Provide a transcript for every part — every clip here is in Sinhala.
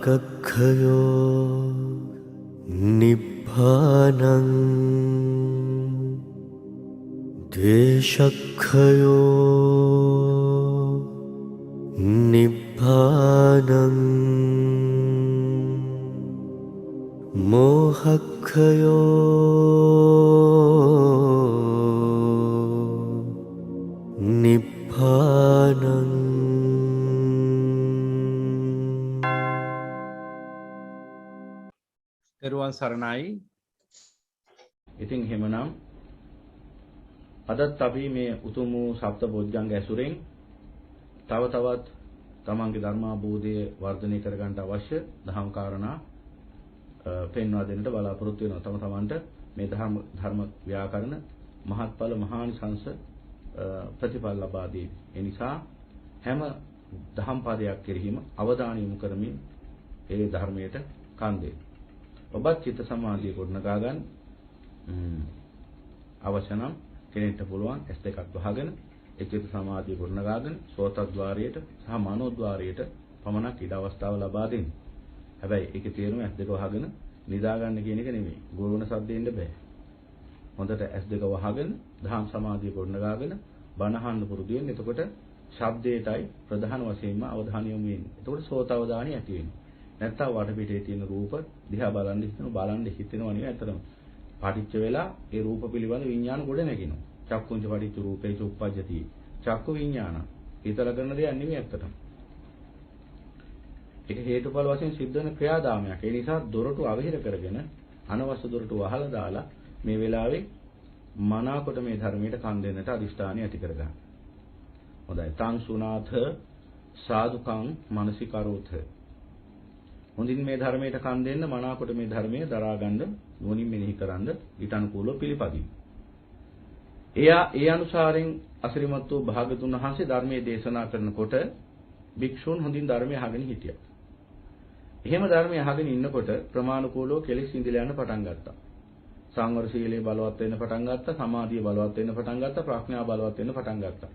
රාගක්ඛයෝ නිබ්බානං ද්වේෂක්ඛයෝ නිබ්බානං මෝහක්ඛයෝ නිබ්බානං. එරුවන් සරණයි. ඉතින් එහෙමනම් අදත් අපි මේ උතුම් වූ සප්ත බොජ්ජංග ඇසුරෙන් තව තවත් තමන්ගේ ධර්මාභෝධය වර්ධනය කරගන්න අවශ්‍ය දහම් කාරණා පෙන්වා දෙන්නට බලාපොරොත්තු වෙනවා. තමන්ට මේ ධර්ම ව්‍යාකරණ මහත්ඵල මහානිසංස ප්‍රතිඵල ලබා දී. ඒ නිසා හැම දහම් පදයක් කෙරෙහිම අවධානය යොමු කරමින් ඒ ධර්මයට කන් දෙන්න. ඔබත් චිත්ත සමාධිය ගොඩනගා ගන්න. අවශ්‍ය නම් කෙනෙක්ට පුළුවන් S2 එකක් වහගෙන ඒ චිත්ත සමාධිය ගොඩනගාගෙන සෝතද්්වාරයට සහ මනෝද්්වාරයට පමණක් ඉඩ අවස්ථාව ලබා දෙන්න. හැබැයි ඒකේ තේරුම S2 වහගෙන නිදා ගන්න කියන එක නෙමෙයි. ගොරවන සද්දෙන්න බෑ. හොඳට S2 වහගෙන දහම් සමාධිය ගොඩනගාගෙන බණ අහන්න පුරුදු වෙන්න. එතකොට ශබ්දයටයි ප්‍රධාන වශයෙන්ම අවධානය යොමු වෙන්නේ. එතකොට සෝත අවධානය ඇති වෙනවා. නැත්තම් වටපිටේ තියෙන රූප දිහා බලන් හිතෙනවා නෙවෙයි අතරම. පටිච්ච වෙලා ඒ රූප පිළිබඳ විඥාන ගොඩ නැගිනවා. චක්කුංච පටිච්ච රූපේ චුප්පජ්ජති. චක්කු විඥාන. හිතල කරන දෙයක් නෙවෙයි අත්තටම. ඒක හේතුඵල වශයෙන් සිද්ධ වෙන ක්‍රියාදාමයක්. ඒ නිසා දොරටු අවහිර කරගෙන අනවශ්‍ය දොරටු වහලා දාලා මේ වෙලාවේ මනාකොට මේ ධර්මයට කන් දෙන්නට අදිෂ්ඨානය ඇති කරගන්න. හොඳයි. තං සුනාථ සාදුකං මනසිකරෝත. හොඳින් මේ ධර්මයට කන් දෙන්න මනාකොට මේ ධර්මයේ දරා ගන්න නුවණින් මෙනෙහි කරන්න ඊට අනුකූලව පිළිපදින්න. ඒ අනුසාරයෙන් අසිරිමත් වූ භාගතුන් වහන්සේ ධර්මයේ දේශනා කරනකොට භික්ෂූන් හොඳින් ධර්මය අහගෙන හිටියා. එහෙම ධර්මය අහගෙන ඉන්නකොට ප්‍රමාණිකූලව කෙලෙස් ඉඳලා යන පටන් ගත්තා. සංවර සීලය බලවත් වෙන්න පටන් ගත්තා, සමාධිය බලවත් වෙන්න පටන් ගත්තා, ප්‍රඥාව බලවත් වෙන්න පටන් ගත්තා.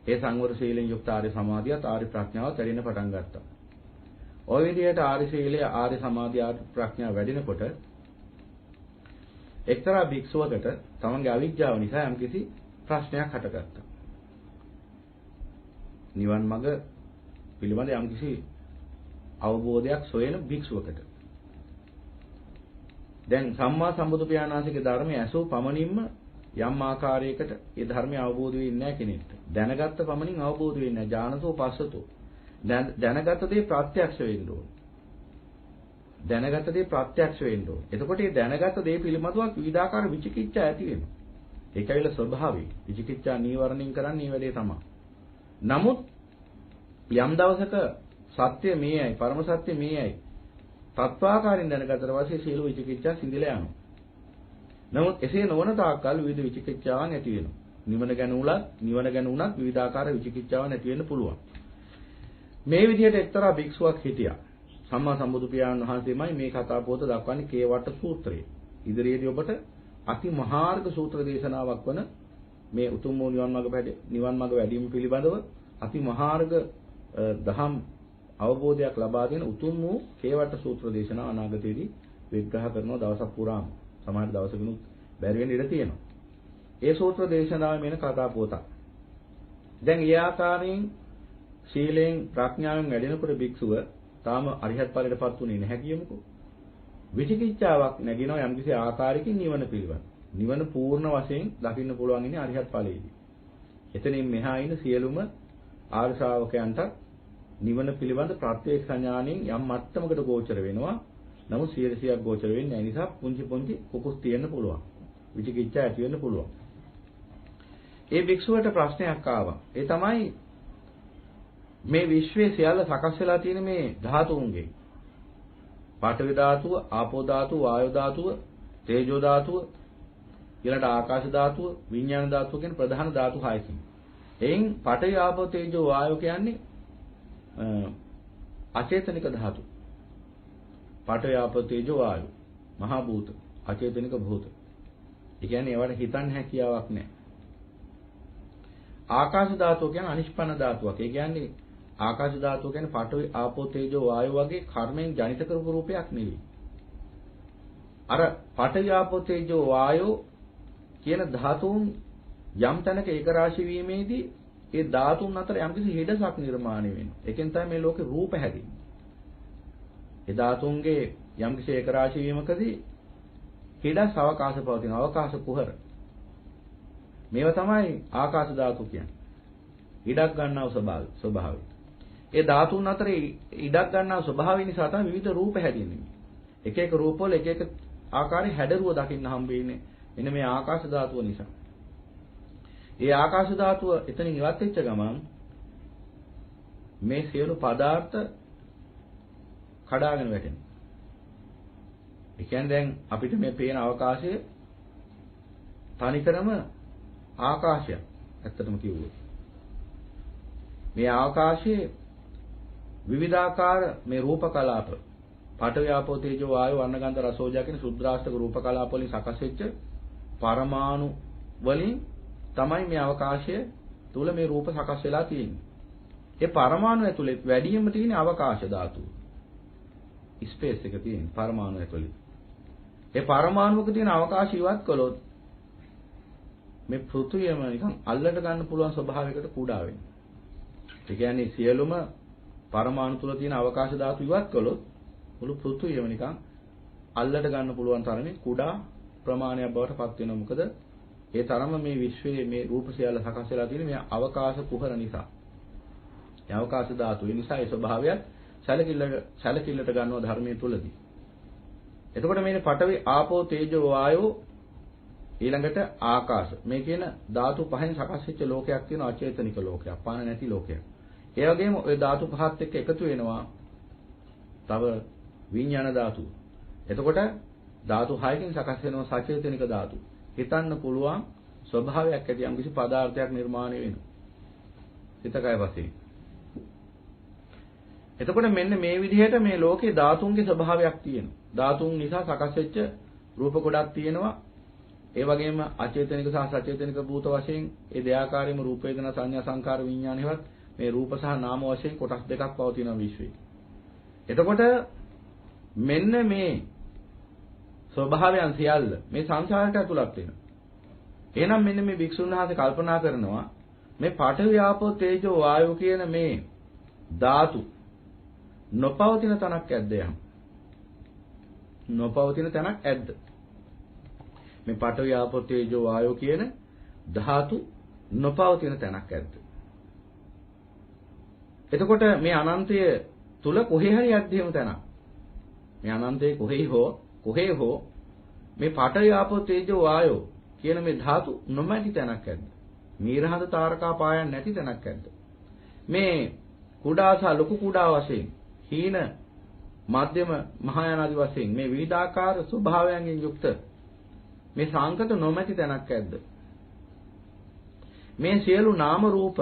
ඒ සංවර සීලෙන් යුක්ත ආර්ය සමාධියත් ආර්ය ප්‍රඥාවත් වැඩෙන්න පටන් ගත්තා. ඔය විදිහට ආර්ය සීලය, ආර්ය සමාධිය, ආර්ය ප්‍රඥාව වැඩෙනකොට එක්තරා භික්ෂුවකට තමන්ගේ අවිජ්ජාව නිසා යම්කිසි ප්‍රශ්නයක් හටගත්තා. නිවන් මඟ පිළිබඳ යම්කිසි අවබෝධයක් සොයන භික්ෂුවකට. දැන් සම්මා සම්බුදු පියාණන් වහන්සේගේ ධර්මය ඇසූ පමණින්ම යම් ආකාරයකට ඒ ධර්මය අවබෝධ වෙන්නේ නැහැ කෙනෙක්ට. දැනගත්ත පමණින් අවබෝධ වෙන්නේ නැහැ. ඥානසෝ පස්සතෝ. දැනගත දේ ප්‍රත්‍යක්ෂ වෙන්න ඕන. දැනගත දේ ප්‍රත්‍යක්ෂ වෙන්න ඕන. එතකොට මේ දැනගත දේ පිළිබඳව විවිධාකාර විචිකිච්ඡා ඇති වෙනවා. ඒකයිල ස්වභාවයි. විචිකිච්ඡා නීවරණින් කරන්නේ මේ වැඩේ තමයි. නමුත් යම් දවසක සත්‍ය මේයි, පරම සත්‍ය මේයි. තත්වාකාරයෙන් දැනගතට පස්සේ සියලු විචිකිච්ඡා සිඳිලා යනවා. නමුත් එසේ නොවන තාක්කල් විවිධ විචිකිච්ඡාවන් ඇති වෙනවා. නිවන ගැන උනත් විවිධාකාර විචිකිච්ඡාවන් ඇති වෙන්න පුළුවන්. මේ විදිහට එක්තරා භික්ෂුවක් හිටියා. සම්මා සම්බුදු පියාණන් වහන්සේමයි මේ කතා පොත දක්වන්නේ කේවට්ට සූත්‍රයේ. ඉදිරියේදී ඔබට අති මහාර්ග සූත්‍ර දේශනාවක් වන මේ උතුම් වූ නිවන් මඟ වැඩිම පිළිබඳව අති මහාර්ග දහම් අවබෝධයක් ලබා දෙන උතුම් වූ කේවට්ට සූත්‍ර දේශනාව අනාගතයේදී විග්‍රහ කරනවා දවසක් පුරාම. සමහර දවසකිනුත් බැරි වෙන්න ඉඩ තියෙනවා. ඒ සූත්‍ර දේශනාවේ මෙන්න කතා පොතක්. දැන් ඒ ආකාරයෙන් සීලෙන් ප්‍රඥාවෙන් වැඩෙනකොට භික්ෂුව තාම අරිහත් ඵලයටපත් උනේ නැහැ කියමුකෝ. විචිකිච්ඡාවක් නැගිනවා යම්කිසි ආකාරයකින් නිවන පිළිබඳ. නිවන පූර්ණ වශයෙන් දකින්න පුළුවන් ඉන්නේ අරිහත් ඵලයේදී. එතනින් මෙහා ඉන්න සියලුම ආර්ය ශ්‍රාවකයන්ට නිවන පිළිබඳ ප්‍රත්‍යක්ෂ ඥාණයෙන් යම් මට්ටමකට ගෝචර වෙනවා. නමුත් 100ක් ගෝචර වෙන්නේ නැහැ. නිසා පුංචි කුකුස් තියෙන්න පුළුවන්. විචිකිච්ඡා ඇති වෙන්න පුළුවන්. ඒ භික්ෂුවට ප්‍රශ්නයක් ආවා. ඒ තමයි මේ විශ්වයේ සියල්ල සකස් වෙලා තියෙන මේ ධාතුන්ගෙන් පඨවි ධාතුව, ආපෝ ධාතුව, වායෝ ධාතුව, තේජෝ ධාතුව, ඊළඟට ආකාශ ධාතුව, විඥාන ධාතුව කියන ප්‍රධාන ධාතු 6කින්. එයින් පඨවි, ආපෝ, තේජෝ, වායෝ කියන්නේ අචේතනික ධාතු. පඨවි, ආපෝ, තේජෝ, වායෝ මහා භූත, අචේතනික භූත. ඒ කියන්නේ ඒවට හිතන්න හැකියාවක් නැහැ. ආකාශ ධාතුව කියන්නේ අනිෂ්පන්න ධාතුවක්. ඒ කියන්නේ ආකාශ ධාතුව කියන්නේ පඨවි ආපෝ තේජෝ වායෝ වගේ කර්මයෙන් ජනිත කරපු රූපයක් නෙවෙයි. අර පඨවි ආපෝ තේජෝ වායෝ කියන ධාතුන් යම් තැනක ඒක රාශී වීමේදී ඒ ධාතුන් අතර යම්කිසි හිඩසක් නිර්මාණය වෙනවා. ඒකෙන් තමයි මේ ලෝකේ රූප හැදෙන්නේ. ඒ ධාතුන්ගේ යම්කිසි ඒක රාශී වීමකදී හිඩස් අවකාශ පවතින අවකාශ කුහර. මේවා තමයි ආකාශ ධාතු කියන්නේ. ඉඩක් ගන්නව ස්වභාවය. ඒ ධාතුන් අතර ඉඩක් ගන්නව ස්වභාවය නිසා තමයි විවිධ රූප හැදෙන්නේ. එක එක රූපවල එක එක ආකාරයේ හැඩරුව දකින්න හම්බ වෙන්නේ. මෙන්න මේ ආකාශ ධාතුව නිසා. ඒ ආකාශ ධාතුව එතනින් ඉවත් වෙච්ච ගමන් මේ සියලු පදාර්ථ කඩාගෙන වැටෙනවා. ඒ කියන්නේ දැන් අපිට මේ පේන අවකාශය තනිකරම ආකාශයක්. ඇත්තටම කිව්වොත්. මේ ආකාශයේ විවිධාකාර මේ රූප කලාප පඨවි ආපෝ තේජෝ වායෝ වර්ණගන්ධ රසෝජා කියන සුද්‍රාෂ්ටක රූප කලාප වලින් සකස් වෙච්ච පරමාණු වලින් තමයි මේ අවකාශය තුල මේ රූප සකස් වෙලා තියෙන්නේ. ඒ පරමාණු ඇතුලේ වැඩියෙන්ම තියෙන අවකාශ ධාතුව. ස්පේස් එක තියෙන පරමාණු ඇතුලේ. ඒ පරමාණුක තියෙන අවකාශය ඉවත් කළොත් මේ පෘථුවියම නිකන් අල්ලට ගන්න පුළුවන් ස්වභාවයකට කුඩා වෙනවා. ඒ කියන්නේ සියලුම පරමාණු තුල තියෙන අවකාශ ධාතු ඉවත් කළොත් මුළු පෘථුවියම නිකන් අල්ලට ගන්න පුළුවන් තරමේ කුඩා ප්‍රමාණයක් බවට පත් වෙනවා. මොකද ඒ තරම මේ විශ්වයේ මේ රූප සියල්ල සකස් වෙලා තියෙන මේ අවකාශ කුහර නිසා. මේ අවකාශ ධාතු නිසා ඒ ස්වභාවයත් සැලකිල්ලට ගන්නවා ධර්මයේ තුලදී. එතකොට මේ පඨවි ආපෝ තේජෝ වායෝ ඊළඟට ආකාශ මේ කියන ධාතු පහෙන් සකස් වෙච්ච ලෝකයක් තියෙනවා අචේතනික ලෝකයක් පාන නැති ලෝකයක්. ඒ වගේම ওই ධාතු පහත් එක්ක එකතු වෙනවා තව විඥාන ධාතු. එතකොට ධාතු 6කින් සකස් වෙනවා සචේතනික ධාතු. හිතන්න පුළුවන් ස්වභාවයක් ඇති යම් කිසි පදාර්ථයක් නිර්මාණය වෙනවා. හිතකය වශයෙන්. එතකොට මෙන්න මේ විදිහට මේ ලෝකේ ධාතුන්ගේ ස්වභාවයක් තියෙනවා. ධාතුන් නිසා සකස් වෙච්ච රූප කොටක් තියෙනවා. ඒ වගේම අචේතනික සහ සචේතනික භූත වශයෙන් ඒ දෙආකාරයෙන්ම රූප වේදනා සංඥා සංකාර විඥාන හේවත් මේ රූප සහ නාම වශයෙන් කොටස් දෙකක් පවතින විශ්වයේ. එතකොට මෙන්න මේ ස්වභාවයන් සියල්ල මේ සංසාරයට ඇතුළත් වෙනවා. එහෙනම් මෙන්න මේ භික්ෂුන් වහන්සේ කල්පනා කරනවා මේ පඨවි ආපෝ තේජෝ වායෝ කියන මේ ධාතු නොපවතින තැනක් ඇද්ද යම්? නොපවතින තැනක් ඇද්ද? මේ පඨවි ආපෝ තේජෝ වායෝ කියන ධාතු නොපවතින තැනක් ඇද්ද? එතකොට මේ අනන්තය තුල කොහේ හරි ඇද්දේම තැනක්. මේ අනන්තයේ කොහේ හෝ මේ පඨවි ආපෝ තේජෝ වායෝ කියන මේ ධාතු නොමැති තැනක් ඇද්ද? මීරහඳ තාරකා පායන් නැති තැනක් ඇද්ද? මේ කුඩා සහ ලොකු කුඩා වශයෙන් හීන මධ්‍යම මහායාන ආදී වශයෙන් මේ විවිධාකාර ස්වභාවයන්ගෙන් යුක්ත මේ සංකත නොමැති තැනක් ඇද්ද? මේ සියලු නාම රූප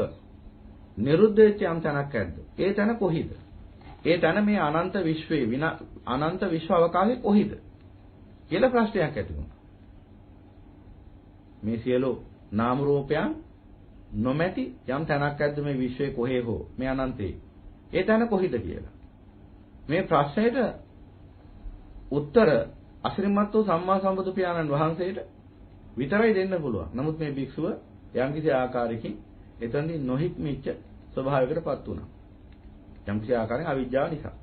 නිරුද්ධ වෙච්ච යම් තැනක් ඇද්ද? ඒ තැන කොහිද? ඒ තැන මේ අනන්ත විශ්වයේ අනන්ත විශ්ව අවකාශයේ කොහිද? කියලා ප්‍රශ්නයක් ඇති වුණා. මේ සියලු නාම රූපයන් නොමැති යම් තැනක් ඇද්ද මේ විශ්වයේ කොහේ හෝ මේ අනන්තයේ? ඒ තැන කොහිද කියලා. මේ ප්‍රශ්නයට උත්තර අසිරිමත් වූ සම්මා සම්බුදු පියාණන් වහන්සේට විතරයි දෙන්න පුළුවන්. නමුත් මේ භික්ෂුව යම්කිසි ආකාරයකින් එතනදී නොහික්මිච්ච ස්වභාවයකටපත් වුණා. යම්කිසි ආකාරයෙන් අවිජ්ජාව නිසා.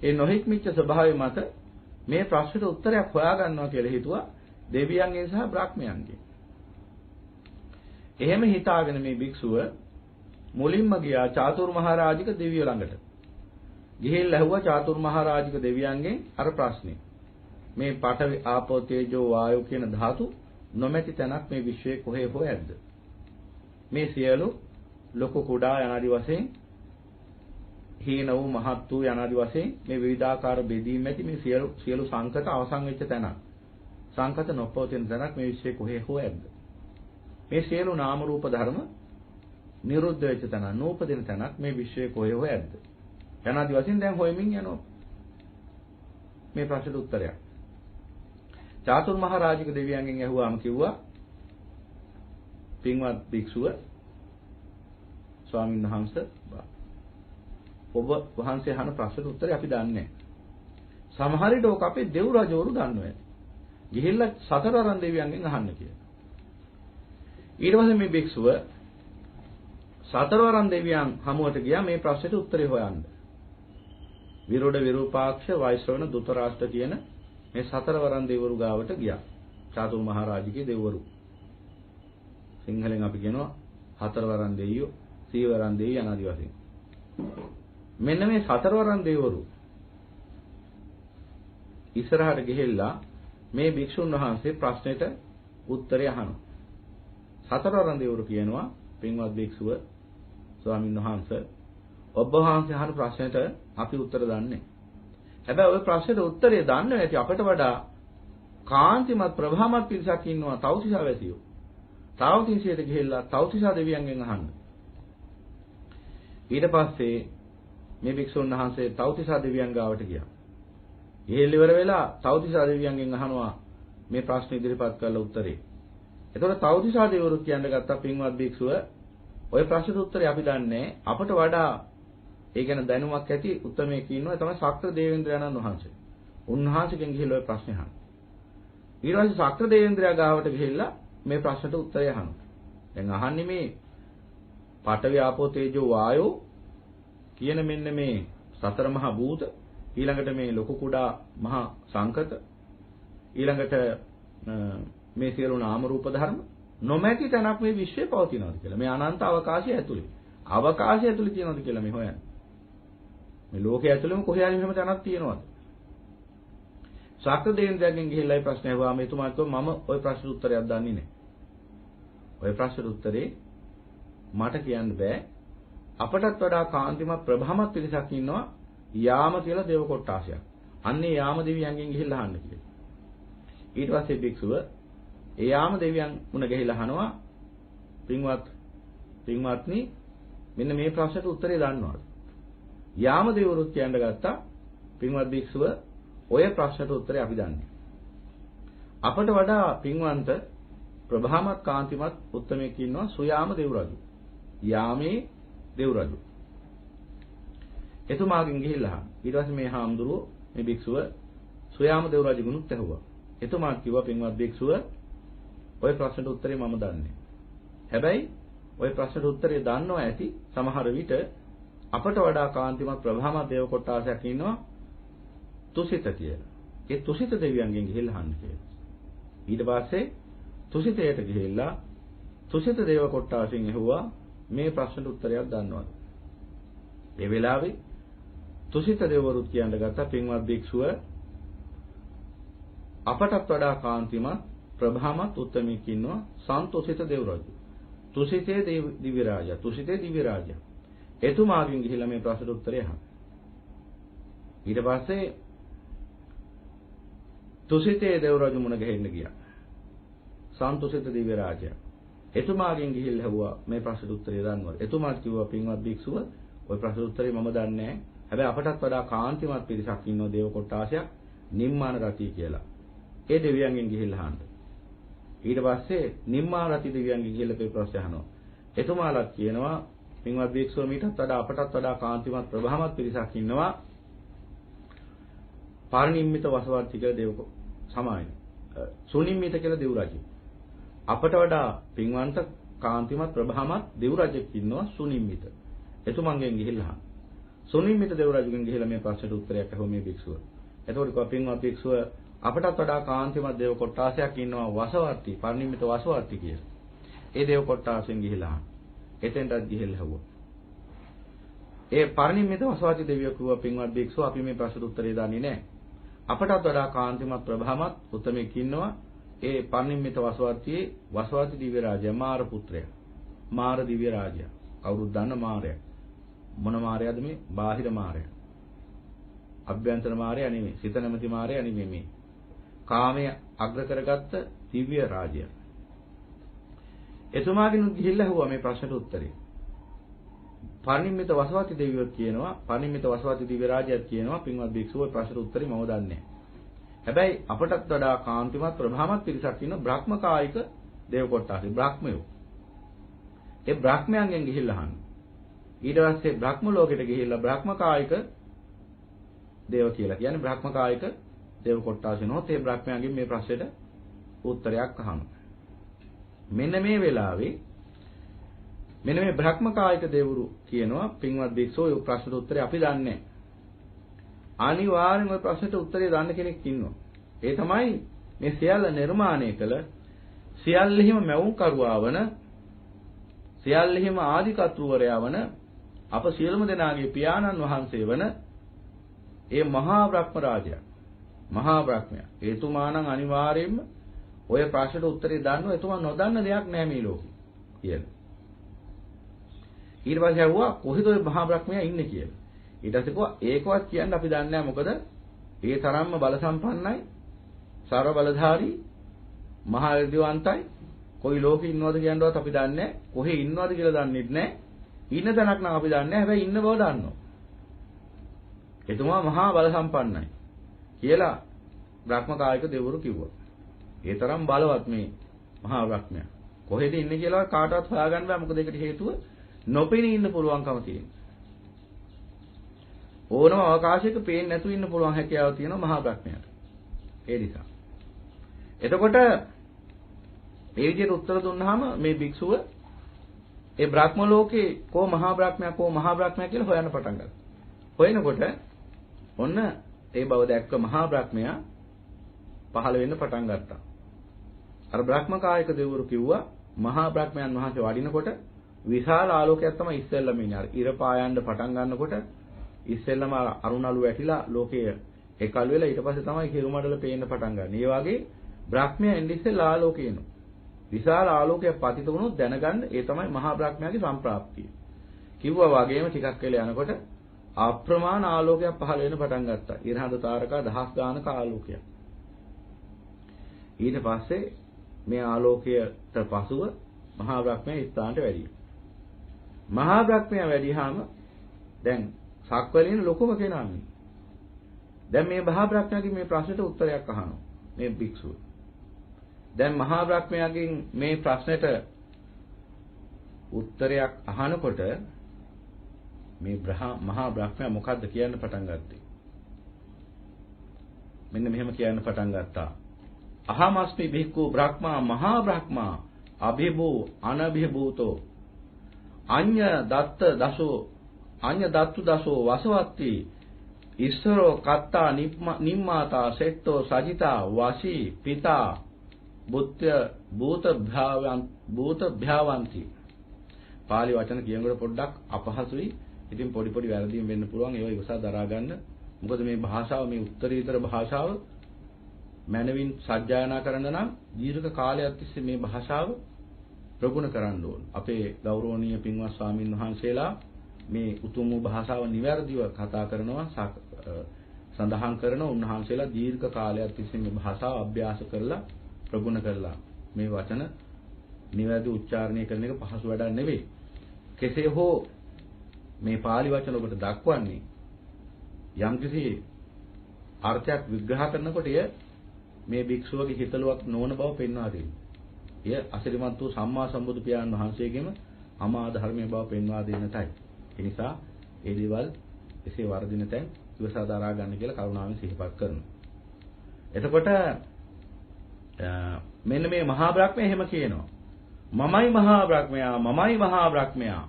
ඒ නොහික්මිච්ච ස්වභාවය මත මේ ප්‍රශ්නට උත්තරයක් හොයාගන්නවා කියලා හිතුවා දෙවියන්ගෙන් සහ බ්‍රහ්මයන්ගෙන්. එහෙම හිතාගෙන මේ භික්ෂුව මුලින්ම ගියා චාතුර්මහරජික දෙවියෝ ළඟට. ගිහිල්ලා ඇහුවා චාතුර්මහරජික දෙවියන්ගෙන් අර ප්‍රශ්නේ. මේ පඨවි ආපෝ තේජෝ වායෝ කියන ධාතු නොමැති තැනක් මේ විශ්වයේ කොහේ හෝ ඇද්ද? මේ සියලු ලොකු කුඩා යනාදි වශයෙන් හීන වූ මහත් වූ යනාදි වශයෙන් මේ විවිධාකාර බෙදීම් ඇති මේ සියලු සංකත අවසන් වෙච්ච තැනක්. සංකත නොපවතින තැනක් මේ විශ්වයේ කොහේ හෝ ඇද්ද? මේ සියලු නාම රූප ධර්ම නිරුද්ධ වෙච්ච තැනක්, නූපදින තැනක් මේ විශ්වයේ කොහේ හෝ ඇද්ද? යනාදි වශයෙන් දැන් හොයමින් යනවා. මේ ප්‍රශ්නට උත්තරයක්. චාතුර්මහරජික දෙවියන්ගෙන් ඇහුවාම කිව්වා පින්වත් භික්ෂුව ස්වාමීන් වහන්සේ ඔබ වහන්සේ අහන ප්‍රශ්නෙට උත්තරේ අපි දන්නේ නැහැ. සමහර විට ඕක අපේ දෙව් රජවරු දන්නවා ඇති. ගිහිල්ලා සතරවරන් දෙවියන්ගෙන් අහන්න කියලා. ඊට පස්සේ මේ භික්ෂුව සතරවරන් දෙවියන් හමුවට ගියා මේ ප්‍රශ්නෙට උත්තරේ හොයන්න. විරෝධ විරූපාක්ෂ වෛශ්‍රවණ දුතරාෂ්ට්‍ර කියන මේ සතරවරන් දෙවිවරු ගාවට ගියා. චාතුරු මහරජිකේ දෙවිවරු. සිංහලෙන් අපි කියනවා හතරවරන් දෙවියෝ, සීවරන් දෙවියෝ යනාදී වශයෙන්. මෙන්න මේ සතරවරන් දෙවිවරු ඉස්සරහට ගිහිල්ලා මේ භික්ෂුන් වහන්සේ ප්‍රශ්නෙට උත්තරය අහනවා. සතරවරන් දෙවිවරු කියනවා පින්වත් භික්ෂුව ස්වාමීන් වහන්සේ ඔබ වහන්සේ අහන ප්‍රශ්නෙට අපි උත්තර දන්නේ. හැබැයි ওই ප්‍රශ්නෙට උත්තරය දන්නේ නැති අපට වඩා කාන්තිමත් ප්‍රභාමත් පිරිසක් ඉන්නවා තව්තිසා වැසියෝ. තව්තිසයට ගිහිල්ලා තව්තිසා දෙවියන්ගෙන් අහන්න. ඊට පස්සේ මේ භික්ෂුන් වහන්සේ තව්තිසා දෙවියන් ගාවට ගියා. ගිහිල්ලා ඉවර වෙලා තව්තිසා දෙවියන්ගෙන් අහනවා මේ ප්‍රශ්න ඉදිරිපත් කරලා උත්තරේ. එතකොට තව්තිසා දෙවිවරු කියන්න ගත්තා පින්වත් භික්ෂුව ඔය ප්‍රශ්නෙට උත්තරේ අපි දන්නේ අපට වඩා ඒ ගැන දැනුමක් ඇති උත්තරමයෙක් ඉන්නවා තමයි ශක්‍ර දේවේන්ද්‍රයන්න් වහන්සේ. උන්වහන්සේගෙන් ගිහිල්ලා ඔය ප්‍රශ්නේ අහනවා. ඊට පස්සේ ශක්‍ර දේවේන්ද්‍රයා ගාවට ගිහිල්ලා මේ ප්‍රශ්නට උත්තරය අහනවා. දැන් අහන්නේ මේ පඨවි ආපෝ තේජෝ වායෝ කියන මෙන්න මේ සතර මහා භූත ඊළඟට මේ ලොකු කුඩා මහා සංකත ඊළඟට මේ සියලු නාම රූප ධර්ම නොමැති තැනක් මේ විශ්වයේ පවතිනවාද කියලා. මේ අනන්ත අවකාශය ඇතුලේ. අවකාශය ඇතුලේ තියෙනවද කියලා මේ හොයන්නේ. මේ ලෝකයේ ඇතුළෙම කොහේ හරි මෙහෙම තැනක් තියෙනවද? ශාක්‍ර දේවේන්ද්‍රයන්ගෙන් ගිහිල්ලා මේ ප්‍රශ්නේ අහුවා මෙතුමාට මම ওই ප්‍රශ්නෙට උත්තරයක් දන්නේ නැහැ. ওই ප්‍රශ්නෙට උත්තරේ මට කියන්න බෑ. අපටත් වඩා කාන්තිමත් ප්‍රභාමත් පිරිසක් ඉන්නවා යාම කියලා දේව කොට්ටාසයක්. අන්නේ යාම දෙවියන්ගෙන් ගිහිල්ලා අහන්න කියලා. ඊට පස්සේ භික්ෂුව ඒ යාම දෙවියන් මුණ ගැහිලා අහනවා පින්වත්නි මෙන්න මේ ප්‍රශ්නට උත්තරේ දන්නවද? යාම දෙවිවරුත් කියන්න ගත්තා පින්වත් භික්ෂුව ඔය ප්‍රශ්නට උත්තරේ අපි දන්නේ. අපට වඩා පින්වන්ත ප්‍රභාමත් කාන්තිමත් උත්තමයෙක් ඉන්නවා සුයාම දෙව් රජු. යාමේ දෙව් රජු. එතුමාගෙන් ගිහිල්ලා ඊට පස්සේ මේ හාමුදුරුවෝ මේ භික්ෂුව සුයාම දෙව් රජුගෙනුත් ඇහුවා. එතුමා කිව්වා පින්වත් භික්ෂුව ඔය ප්‍රශ්නට උත්තරේ මම දන්නේ. හැබැයි ඔය ප්‍රශ්නට උත්තරේ දන්නව ඇති සමහර විට අපට වඩා කාන්තිමත් ප්‍රභාමත් දේව කොටාසයක් ඉන්නවා තුසිත කියලා. ඒ තුසිත දෙවියන්ගෙන් ගිහිල්ලා අහන්න කියලා. ඊට පස්සේ තුසිතයට ගිහිල්ලා තුසිත දේව කොටාසෙන් ඇහුවා මේ ප්‍රශ්නට උත්තරයක් දන්නවද? ඒ වෙලාවේ තුසිත දෙවරුත් කියන්න ගත්තා පින්වත් භික්ෂුව අපටත් වඩා කාන්තිමත් ප්‍රභාමත් උත්තමයෙක් ඉන්නවා සන්තෝෂිත දේව රජු. තුසිතේ දිව්‍ය රාජා. තුසිතේ දිව්‍ය රාජා. එතුමාගෙන් ගිහිල්ලා මේ ප්‍රශ්නට උත්තරය අහන්න. ඊට පස්සේ තුසිතේ දේව රජු මුණ ගැහෙන්න ගියා. සන්තෝෂිත දිව්‍ය රාජයා. එතුමාගෙන් ගිහිල්ලා ඇහුවා මේ ප්‍රශ්නට උත්තරය දන්නවද? එතුමාත් කිව්වා පින්වත් භික්ෂුව ওই ප්‍රශ්නට උත්තරේ මම දන්නේ නැහැ. හැබැයි අපටත් වඩා කාන්තිමත් පිරිසක් ඉන්නවා දේව කොටාසයක් නිම්මාන රති කියලා. ඒ දෙවියන්ගෙන් ගිහිල්ලා අහන්න. ඊට පස්සේ නිම්මාන රති දෙවියන්ගෙන් ගිහිල්ලා මේ ප්‍රශ්න අහනවා. එතුමාලත් කියනවා පින්වත් භික්ෂුව මීටත් වඩා අපටත් වඩා කාන්තිමත් ප්‍රභාමත් පිරිසක් ඉන්නවා. පාරණිම්මිත වසවර්ති කියලා දේව සමායන. සුනිම්මිත කියලා දෙව් රජු. අපට වඩා පින්වන්ත කාන්තිමත් ප්‍රභාමත් දෙව් රජෙක් ඉන්නවා සුනිම්මිත. එතුමන්ගෙන් ගිහිල්ලා සුනිම්මිත දෙව් රජුගෙන් ගිහිල්ලා මේ ප්‍රශ්නට උත්තරයක් අහුව මේ භික්ෂුව. එතකොට කිව්වා පින්වත් භික්ෂුව අපටත් වඩා කාන්තිමත් දේව කොටාසයක් ඉන්නවා වසවර්ති පාරණිම්මිත වසවර්ති කියලා. ඒ දේව කොටාසෙන් ගිහිල්ලා එතෙන්ටත් ගිහිල්ලා ඇහුවා. ඒ පාරණිම්මිත වසවර්ති දෙවියෝ කිව්වා පින්වත් භික්ෂුව අපි මේ ප්‍රශ්නට උත්තරේ දන්නේ නැහැ. අපටත් වඩා කාන්තිමත් ප්‍රභාමත් උත්තමයෙක් ඉන්නවා ඒ පාරණිම්මිත වසවර්තියේ වසවර්ති දිව්‍ය රාජයා මාර පුත්‍රයා. මාර දිව්‍ය රාජයා. කවුරුත් දන්න මාරයා. මොන මාරයාද මේ? බාහිර මාරයා. අභ්‍යන්තර මාරයා නෙමෙයි. සිත නැමැති මාරයා නෙමෙයි මේ. කාමයේ අග්‍ර කරගත්ත දිව්‍ය රාජයා. එතුමාගෙන් ගිහිල්ලා ඇහුවා මේ ප්‍රශ්නට උත්තරේ. පාරණිම්මිත වසවර්ති දෙවියෝ කියනවා පාරණිම්මිත වසවර්ති දිව්‍ය රාජයාත් කියනවා පින්වත් භික්ෂුව ප්‍රශ්නට උත්තරේ මම දන්නේ නැහැ. හැබැයි අපටත් වඩා කාන්තිමත් ප්‍රභාමත් පිරිසක් ඉන්න බ්‍රහ්මකායික දේව කොටාසි බ්‍රහ්මයෝ. ඒ බ්‍රහ්මයන්ගෙන් ගිහිල්ලා අහන්න. ඊට පස්සේ බ්‍රහ්ම ලෝකෙට ගිහිල්ලා බ්‍රහ්මකායික දේව කියලා කියන්නේ බ්‍රහ්මකායික දේව කොට්ටාසිනොත් ඒ බ්‍රහ්මයාගෙන් මේ ප්‍රශ්නෙට උත්තරයක් අහනවා. මෙන්න මේ වෙලාවේ මෙන්න මේ බ්‍රහ්මකායික දේවරු කියනවා පින්වත් භික්ෂුව ඔය ප්‍රශ්නට උත්තරේ අපි දන්නේ නැහැ. අනිවාර්යෙන් ඔය ප්‍රශ්නට උත්තරේ දන්න කෙනෙක් ඉන්නවා. ඒ තමයි මේ සියල්ල නිර්මාණය කළ සියල්ලෙහිම මැවුම් කරුවා වන සියල්ලෙහිම ආදිකත්වවරයා වන අප සියලුම දෙනාගේ පියාණන් වහන්සේ වන ඒ මහා බ්‍රහ්ම රාජයා මහා බ්‍රහ්මයා එතුමා නම් අනිවාර්යයෙන්ම ඔය ප්‍රශ්නට උත්තරේ දන්නවා. එතුමා නොදන්න දෙයක් නැහැ මේ ලෝකේ කියලා. ඊට පස්සේ අහුවා කොහෙද ඔය මහා බ්‍රහ්මයා ඉන්නේ කියලා. ඊට පස්සේ කිව්වා ඒකවත් කියන්න අපි දන්නේ නැහැ. මොකද ඒ තරම්ම බල සම්පන්නයි, සර්ව බලධාරී, මහා විද්‍යාවන්තයි. කොයි ලෝකෙ ඉන්නවද කියනවත් අපි දන්නේ නැහැ. කොහේ ඉන්නවද කියලා දන්නේ නැහැ. ඉන්න තැනක් නම් අපි දන්නේ නැහැ. හැබැයි ඉන්න බව දන්නවා. එතුමා මහා බල සම්පන්නයි කියලා බ්‍රහ්මකායික දෙවිවරු කිව්වා. ඒ තරම් බලවත් මේ මහා බ්‍රහ්මයා. කොහෙද ඉන්නේ කියලා කාටවත් හොයාගන්න බෑ. මොකද ඒකට හේතුව නොපෙනී ඉන්න පුළුවන්කම තියෙනවා. ඕනම අවකාශයක පේන්නේ නැතුව ඉන්න පුළුවන් හැකියාව තියෙනවා මහා බ්‍රහ්මයාට. ඒ නිසා. එතකොට මේ විදිහට උත්තර දුන්නාම මේ භික්ෂුව ඒ බ්‍රහ්ම ලෝකේ කෝ මහා බ්‍රහ්මයා කියලා හොයන්න පටන් ගත්තා. හොයනකොට ඔන්න ඒ බව දැක්ක මහා බ්‍රහ්මයා පහළ වෙන්න පටන් ගත්තා. අර බ්‍රහ්මකායික දෙවිවරු කිව්වා මහා බ්‍රහ්මයන් වහන්සේ වඩිනකොට විශාල ආලෝකයක් තමයි ඉස්සෙල්ලම ඉන්නේ. අර ඉර පායන්න පටන් ගන්නකොට ඉස්සෙල්ලම අරුණලු වැටිලා ලෝකයේ එකල් වෙලා ඊට පස්සේ තමයි කිරුමඩල පේන්න පටන් ගන්න. ඒ වගේ බ්‍රහ්මයා එන්නේ ඉස්සෙල්ලා ආලෝකය එනවා. විශාල ආලෝකයක් පතිත වුණොත් දැනගන්න ඒ තමයි මහා බ්‍රහ්මයාගේ සම්ප්‍රාප්තිය. කිව්වා වගේම ටිකක් වෙලා යනකොට අප්‍රමාණ ආලෝකයක් පහළ වෙන්න පටන් ගත්තා. ඉරහඳ තාරකා දහස් ගානක ආලෝකයක්. ඊට පස්සේ මේ ආලෝකයට පසුව මහා බ්‍රහ්මයා ස්ථානට වැඩි. මහා බ්‍රහ්මයා වැඩිහාම දැන් සක්වලින් ලොකුම කෙනා මේ. දැන් මේ මහා බ්‍රහ්මයාගෙන් මේ ප්‍රශ්නෙට උත්තරයක් අහනවා මේ භික්ෂුව. දැන් මහා බ්‍රහ්මයාගෙන් මේ ප්‍රශ්නෙට උත්තරයක් අහනකොට මේ මහා බ්‍රහ්මයා මොකද්ද කියන්න පටන් ගත්තේ? මෙන්න මෙහෙම කියන්න පටන් ගත්තා. අහමස්මි භික්ඛු බ්‍රහ්මා මහා බ්‍රහ්මා අභිභූ අනභිභූතෝ අඤ්ඤ දත්තු දසෝ වසවත්ති ඉස්සරෝ කත්තා නිම්මාතා සෙට්ටෝ සජිතා වසී පිතා භූත භ්‍යාවන්ති. පාලි වචන කියනකොට පොඩ්ඩක් අපහසුයි. ඉතින් පොඩි වැරදීම් වෙන්න පුළුවන්. ඒවා ඉවසා දරා ගන්න. මොකද මේ භාෂාව මේ උත්තරීතර භාෂාව මනවින් සජ්ජායනා කරන්න නම් දීර්ඝ කාලයක් තිස්සේ මේ භාෂාව ප්‍රගුණ කරන්න ඕන. අපේ ගෞරවනීය පින්වත් ස්වාමින් වහන්සේලා මේ උතුම් වූ භාෂාව නිවැරදිව කතා කරනවා සඳහන් කරන උන්වහන්සේලා දීර්ඝ කාලයක් තිස්සේ මේ භාෂාව අභ්‍යාස කරලා ප්‍රගුණ කරලා මේ වචන නිවැරදි උච්චාරණය කරන එක පහසු වැඩක් නෙවෙයි. කෙසේ හෝ මේ pāli වචන ඔබට දක්වන්නේ යම්කිසි අර්ථයක් විග්‍රහ කරනකොට මේ භික්ෂුවගේ හිතලුවක් නොවන බව පෙන්වා දෙන්නේ. එය අසිරිමත් වූ සම්මා සම්බුදු පියාණන් වහන්සේගෙම අමා ධර්මයේ බව පෙන්වා දෙන්නටයි. ඒ නිසා ඒ දේවල් එසේ වර්ධින තැන් ඉවසා දරා ගන්න කියලා කරුණාවෙන් සිහිපත් කරනවා. එතකොට මෙන්න මේ මහා බ්‍රහ්මයා එහෙම කියනවා. මමයි මහා බ්‍රහ්මයා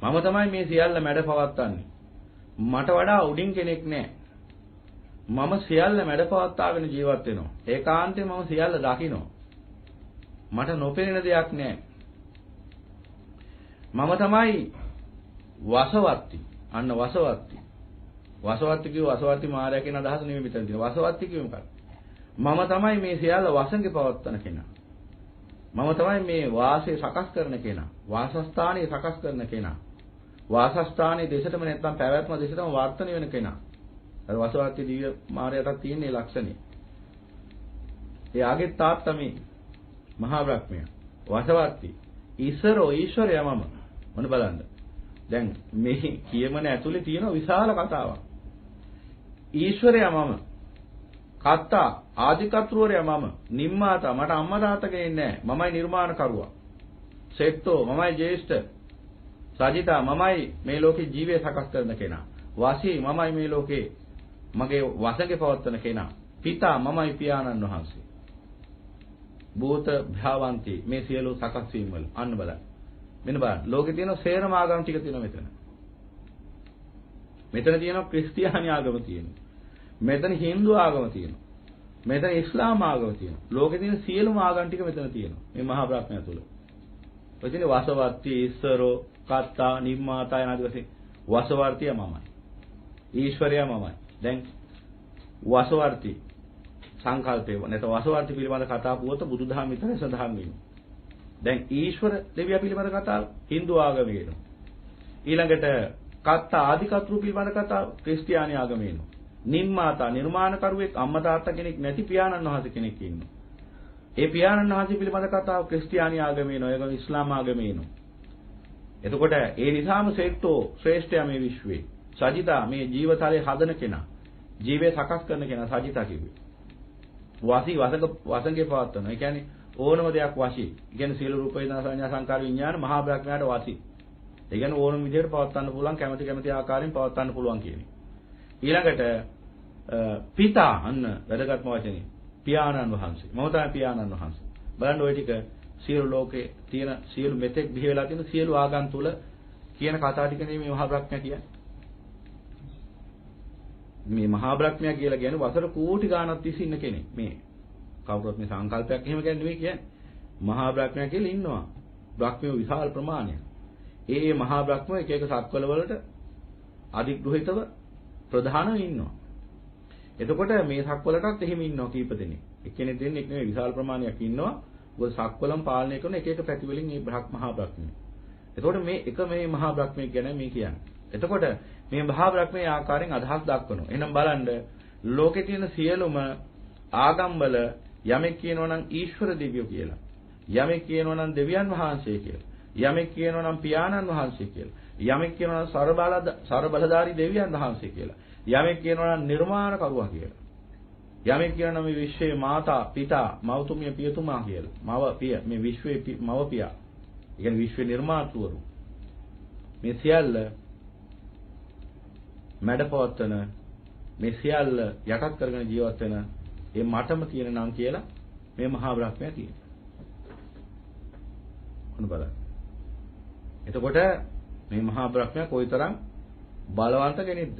මම තමයි මේ සියල්ල මැඩ පවත්වන්නේ. මට වඩා උඩින් කෙනෙක් නැහැ. මම සියල්ල මැඩ පවත්වාගෙන ජීවත් වෙනවා. ඒකාන්තයෙන් මම සියල්ල දකිනවා. මට නොපෙනෙන දෙයක් නැහැ. මම තමයි වසවත්ති. අන්න වසවත්ති. වසවත්ති කිව්ව වසවත්ති මාර්යා කියන අදහස නෙමෙයි මෙතන තියෙන. වසවත්ති කිව්ව මොකක්ද? මම තමයි මේ සියල්ල වසඟේ පවත්වන කෙනා. මම තමයි මේ වාසය සකස් කරන කෙනා. වාසස්ථානය සකස් කරන කෙනා. වාසස්ථානයේ දෙසටම නැත්නම් පැවැත්ම දෙසටම වර්ධනය වෙන කෙනා. අර වසවත්ති දිව්‍ය මාර්යාට තියෙන ලක්ෂණය. එයාගේ තාත්තා මේ මහා බ්‍රහ්මයා. වසවත්ති ඊශ්වරෝ ඊශ්වරයා මම. මොන බලන්න. දැන් මේ කියමන ඇතුලේ තියෙන විශාල කතාවක්. ඊශ්වරයා මම. කත්තා ආදිකත්වරයා මම. නිම්මාතා මට අම්මා තාත්තා කෙනෙක් නැහැ. මමයි නිර්මාණකරුවා. සෙට්ටෝ මමයි ජේෂ්ඨ. සජිතා මමයි මේ ලෝකේ ජීවය සකස් කරන කෙනා. වාසී මමයි මේ ලෝකේ මගේ වසඟේ පවත්වන කෙනා. පිතා මමයි පියාණන් වහන්සේ. භූත භාවන්ති මේ සියලු සකස් වීම වල අන්න බලන්න. මෙන්න බලන්න. ලෝකේ තියෙන සේරම ආගම් ටික තියෙනවා මෙතන. මෙතන තියෙනවා ක්‍රිස්තියානි ආගම තියෙනවා. මෙතන හින්දු ආගම තියෙනවා. මෙතන ඉස්ලාම් ආගම තියෙනවා. ලෝකේ තියෙන සියලුම ආගම් ටික මෙතන තියෙනවා. මේ මහා බ්‍රහ්මයා තුල. ඔය තියෙන වාසවර්ති, ඊශ්වරෝ, කත්තා, නිම්මාතා යනාදී වශයෙන් වාසවර්තිය මමයි. ඊශ්වරයා මමයි. දැන් වාසවර්ති සංකල්පය නැත්නම් වාසවර්ති පිළිබඳ කතා පුවත බුදුදහම විතරයි සඳහන් වෙන්නේ. දැන් ඊශ්වර දෙවියා පිළිබඳ කතාව හින්දු ආගමේ එනවා. ඊළඟට කත්තා ආදිකත්රු පිළිබඳ කතාව ක්‍රිස්තියානි ආගමේ එනවා. නිම්මාතා නිර්මාණකරුවෙක් අම්මා තාත්තා කෙනෙක් නැති පියාණන් වහන්සේ කෙනෙක් ඉන්නවා. ඒ පියාණන් වහන්සේ පිළිබඳ කතාව ක්‍රිස්තියානි ආගමේ එනවා. ඒක ඉස්ලාම් ආගමේ එනවා. එතකොට ඒ නිසාම ශ්‍රේෂ්ඨයා මේ විශ්වයේ. සජිතා මේ ජීවතලයේ හදන කෙනා. ජීවය සකස් කරන කෙනා සජිතා කිව්වේ. වසඟේ පවත්වන. ඒ කියන්නේ ඕනම දෙයක් වශී. ඒ කියන්නේ සියලු රූප වේදනා සංඥා සංකාර විඥාන මහා බ්‍රහ්මයාට වශී. ඒ කියන්නේ ඕනම විදිහට පවත්වන්න පුළුවන් කැමැති ආකාරයෙන් පවත්වන්න පුළුවන් කියන්නේ. ඊළඟට පිතා අන්න වැදගත්ම වචනේ පියාණන් වහන්සේ. මම තමයි පියාණන් වහන්සේ. බලන්න ওই ටික සියලු ලෝකේ තියෙන සියලු මෙතෙක් බිහි වෙලා තියෙන සියලු ආගම් තුල කියන කතා ටික නෙමෙයි මේ මහා බ්‍රහ්මයා කියන්නේ. මේ මහා බ්‍රහ්මයා කියලා කියන්නේ වසර කෝටි ගාණක් තිස්සේ ඉන්න කෙනෙක්. මේ කවුරුත් මේ සංකල්පයක් එහෙම කියන්නේ නෙවෙයි කියන්නේ. මහා බ්‍රහ්මයා කියලා ඉන්නවා. බ්‍රහ්මයෝ විශාල ප්‍රමාණයක්. ඒ මහා බ්‍රහ්මෝ එක එක සත්වල වලට අධිග්‍රහිතව ප්‍රධානව ඉන්නවා. එතකොට මේ සක්වලටත් එහෙම ඉන්නවා කීප දෙනෙක්. එක්කෙනෙක් දෙන්නෙක් නෙවෙයි විශාල ප්‍රමාණයක් ඉන්නවා. ඔය සක්වලම් පාලනය කරන එක එක පැති වලින් මේ මහා බ්‍රහ්මයා. එතකොට මේ මහා බ්‍රහ්මයෙක් ගැන මේ කියන්නේ. එතකොට මේ මහා බ්‍රහ්මයේ ආකාරයෙන් අදහස් දක්වනවා. එහෙනම් බලන්න ලෝකේ තියෙන සියලුම ආගම් වල යමෙක් කියනවා නම් ඊශ්වර දෙවියෝ කියලා. යමෙක් කියනවා නම් දෙවියන් වහන්සේ කියලා. යමෙක් කියනවා නම් පියාණන් වහන්සේ කියලා. යමෙක් කියනවා නම් සර්බලධාරී දෙවියන් වහන්සේ කියලා. යමෙක් කියනවා නම් නිර්මාණකරුවා කියලා. යමෙක් කියනවා නම් මේ විශ්වයේ මාතා, පිතා, මවතුමිය, පියතුමා කියලා. මව පිය මේ විශ්වයේ මව පියා. ඒ කියන්නේ විශ්ව නිර්මාතෘවරු. මේ සියල්ල මැඩපවත්වන මේ සියල්ල යටත් කරගෙන ජීවත් වෙන ඒ මටම තියෙන නම් කියලා මේ මහා බ්‍රහ්මයා කියනවා. මොන බලන්න. එතකොට මේ මහා බ්‍රහ්මයා කොයිතරම් බලවන්ත කෙනෙක්ද?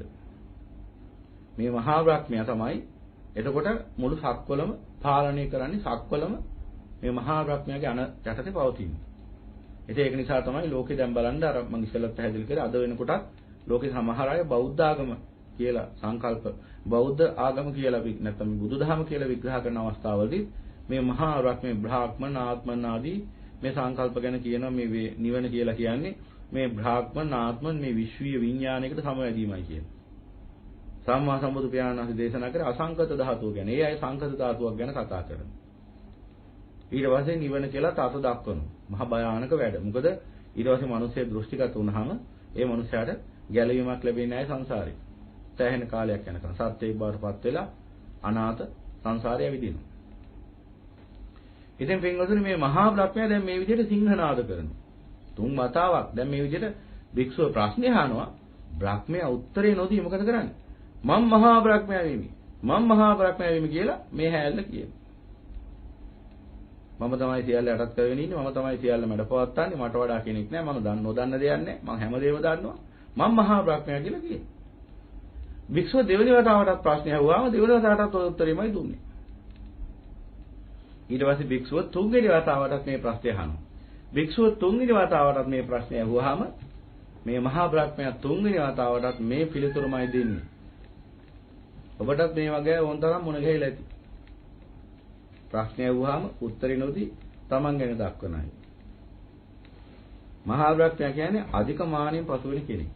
මේ මහා බ්‍රහ්මයා තමයි එතකොට මුළු සක්වලම පාලනය කරන්නේ සක්වලම මේ මහා බ්‍රහ්මයාගේ යටතේ පවතින්නේ. ඉතින් ඒක නිසා තමයි ලෝකේ දැන් බලන්න අර මම ඉස්සෙල්ලත් පැහැදිලි කරේ අද වෙනකොටත් ලෝකේ සමහර අය බෞද්ධ ආගම කියලා සංකල්ප බෞද්ධ ආගම කියලා නැත්නම් බුදුදහම කියලා විග්‍රහ කරන අවස්ථාවලදී මේ මහා බ්‍රහ්මයේ බ්‍රාහ්මණ ආත්මන් ආදී මේ සංකල්ප ගැන කියනවා මේ නිවන කියලා කියන්නේ මේ බ්‍රාහ්මණ ආත්මන් මේ විශ්වීය විඥානයකට සමවැදීමයි කියන්නේ. සම්මා සම්බුදු පියාණන් වහන්සේ දේශනා කරේ අසංකත ධාතුව ගැන. ඒ අය සංකත ධාතුවක් ගැන කතා කරනවා. ඊට පස්සේ නිවන කියලා තාත දක්වනවා. මහා භයානක වැඩ. මොකද ඊට පස්සේ මිනිස්සේ දෘෂ්ටිගත වුණාම ඒ මිනිස්යාට ගැලවීමක් ලැබෙන්නේ නැහැ සංසාරේ. සෑහෙන කාලයක් යනකම් සත්‍යයක් බවටපත් වෙලා අනාථ සංසාරය විදිනවා. ඉතින් පින්වතුනි මේ මහා බ්‍රහ්මයා දැන් මේ විදිහට සිංහනාද කරනවා. තුන් වතාවක් දැන් මේ විදිහට භික්ෂුව ප්‍රශ්නේ අහනවා. බ්‍රහ්මයා උත්තරේ නොදී මොකද කරන්නේ? මම මහා බ්‍රහ්මයා වෙමි. මම මහා බ්‍රහ්මයා වෙමි කියලා මේ හැල්ල කියනවා. මම තමයි සියල්ල යටත් කරගෙන ඉන්නේ. මම තමයි සියල්ල මැඩපවත්තන්නේ. මට වඩා කෙනෙක් නැහැ. මම නොදන්න දෙයක් නැහැ. මම හැමදේම දන්නවා. මම මහා බ්‍රහ්මයා කියලා කියනවා. භික්ෂුව දෙවෙනි වතාවටත් ප්‍රශ්නේ අහුවාම දෙවෙනි වතාවටත් උත්තරෙමයි දුන්නේ. ඊට පස්සේ භික්ෂුව තුන්වෙනි වතාවටත් මේ ප්‍රශ්නේ අහනවා. භික්ෂුව තුන්වෙනි වතාවටත් මේ ප්‍රශ්නේ අහුවාම මේ මහා බ්‍රහ්මයා තුන්වෙනි වතාවටත් මේ පිළිතුරමයි දෙන්නේ. ඔබටත් මේ වගේ වොන්තරම් මුණ ගැහිලා ඇති. ප්‍රශ්නේ අහුවාම උත්තරේ නොදී Taman ගැන දක්වනයි. මහා බ්‍රහ්මයා කියන්නේ අධික මානෙන් පසු වෙන කෙනෙක්.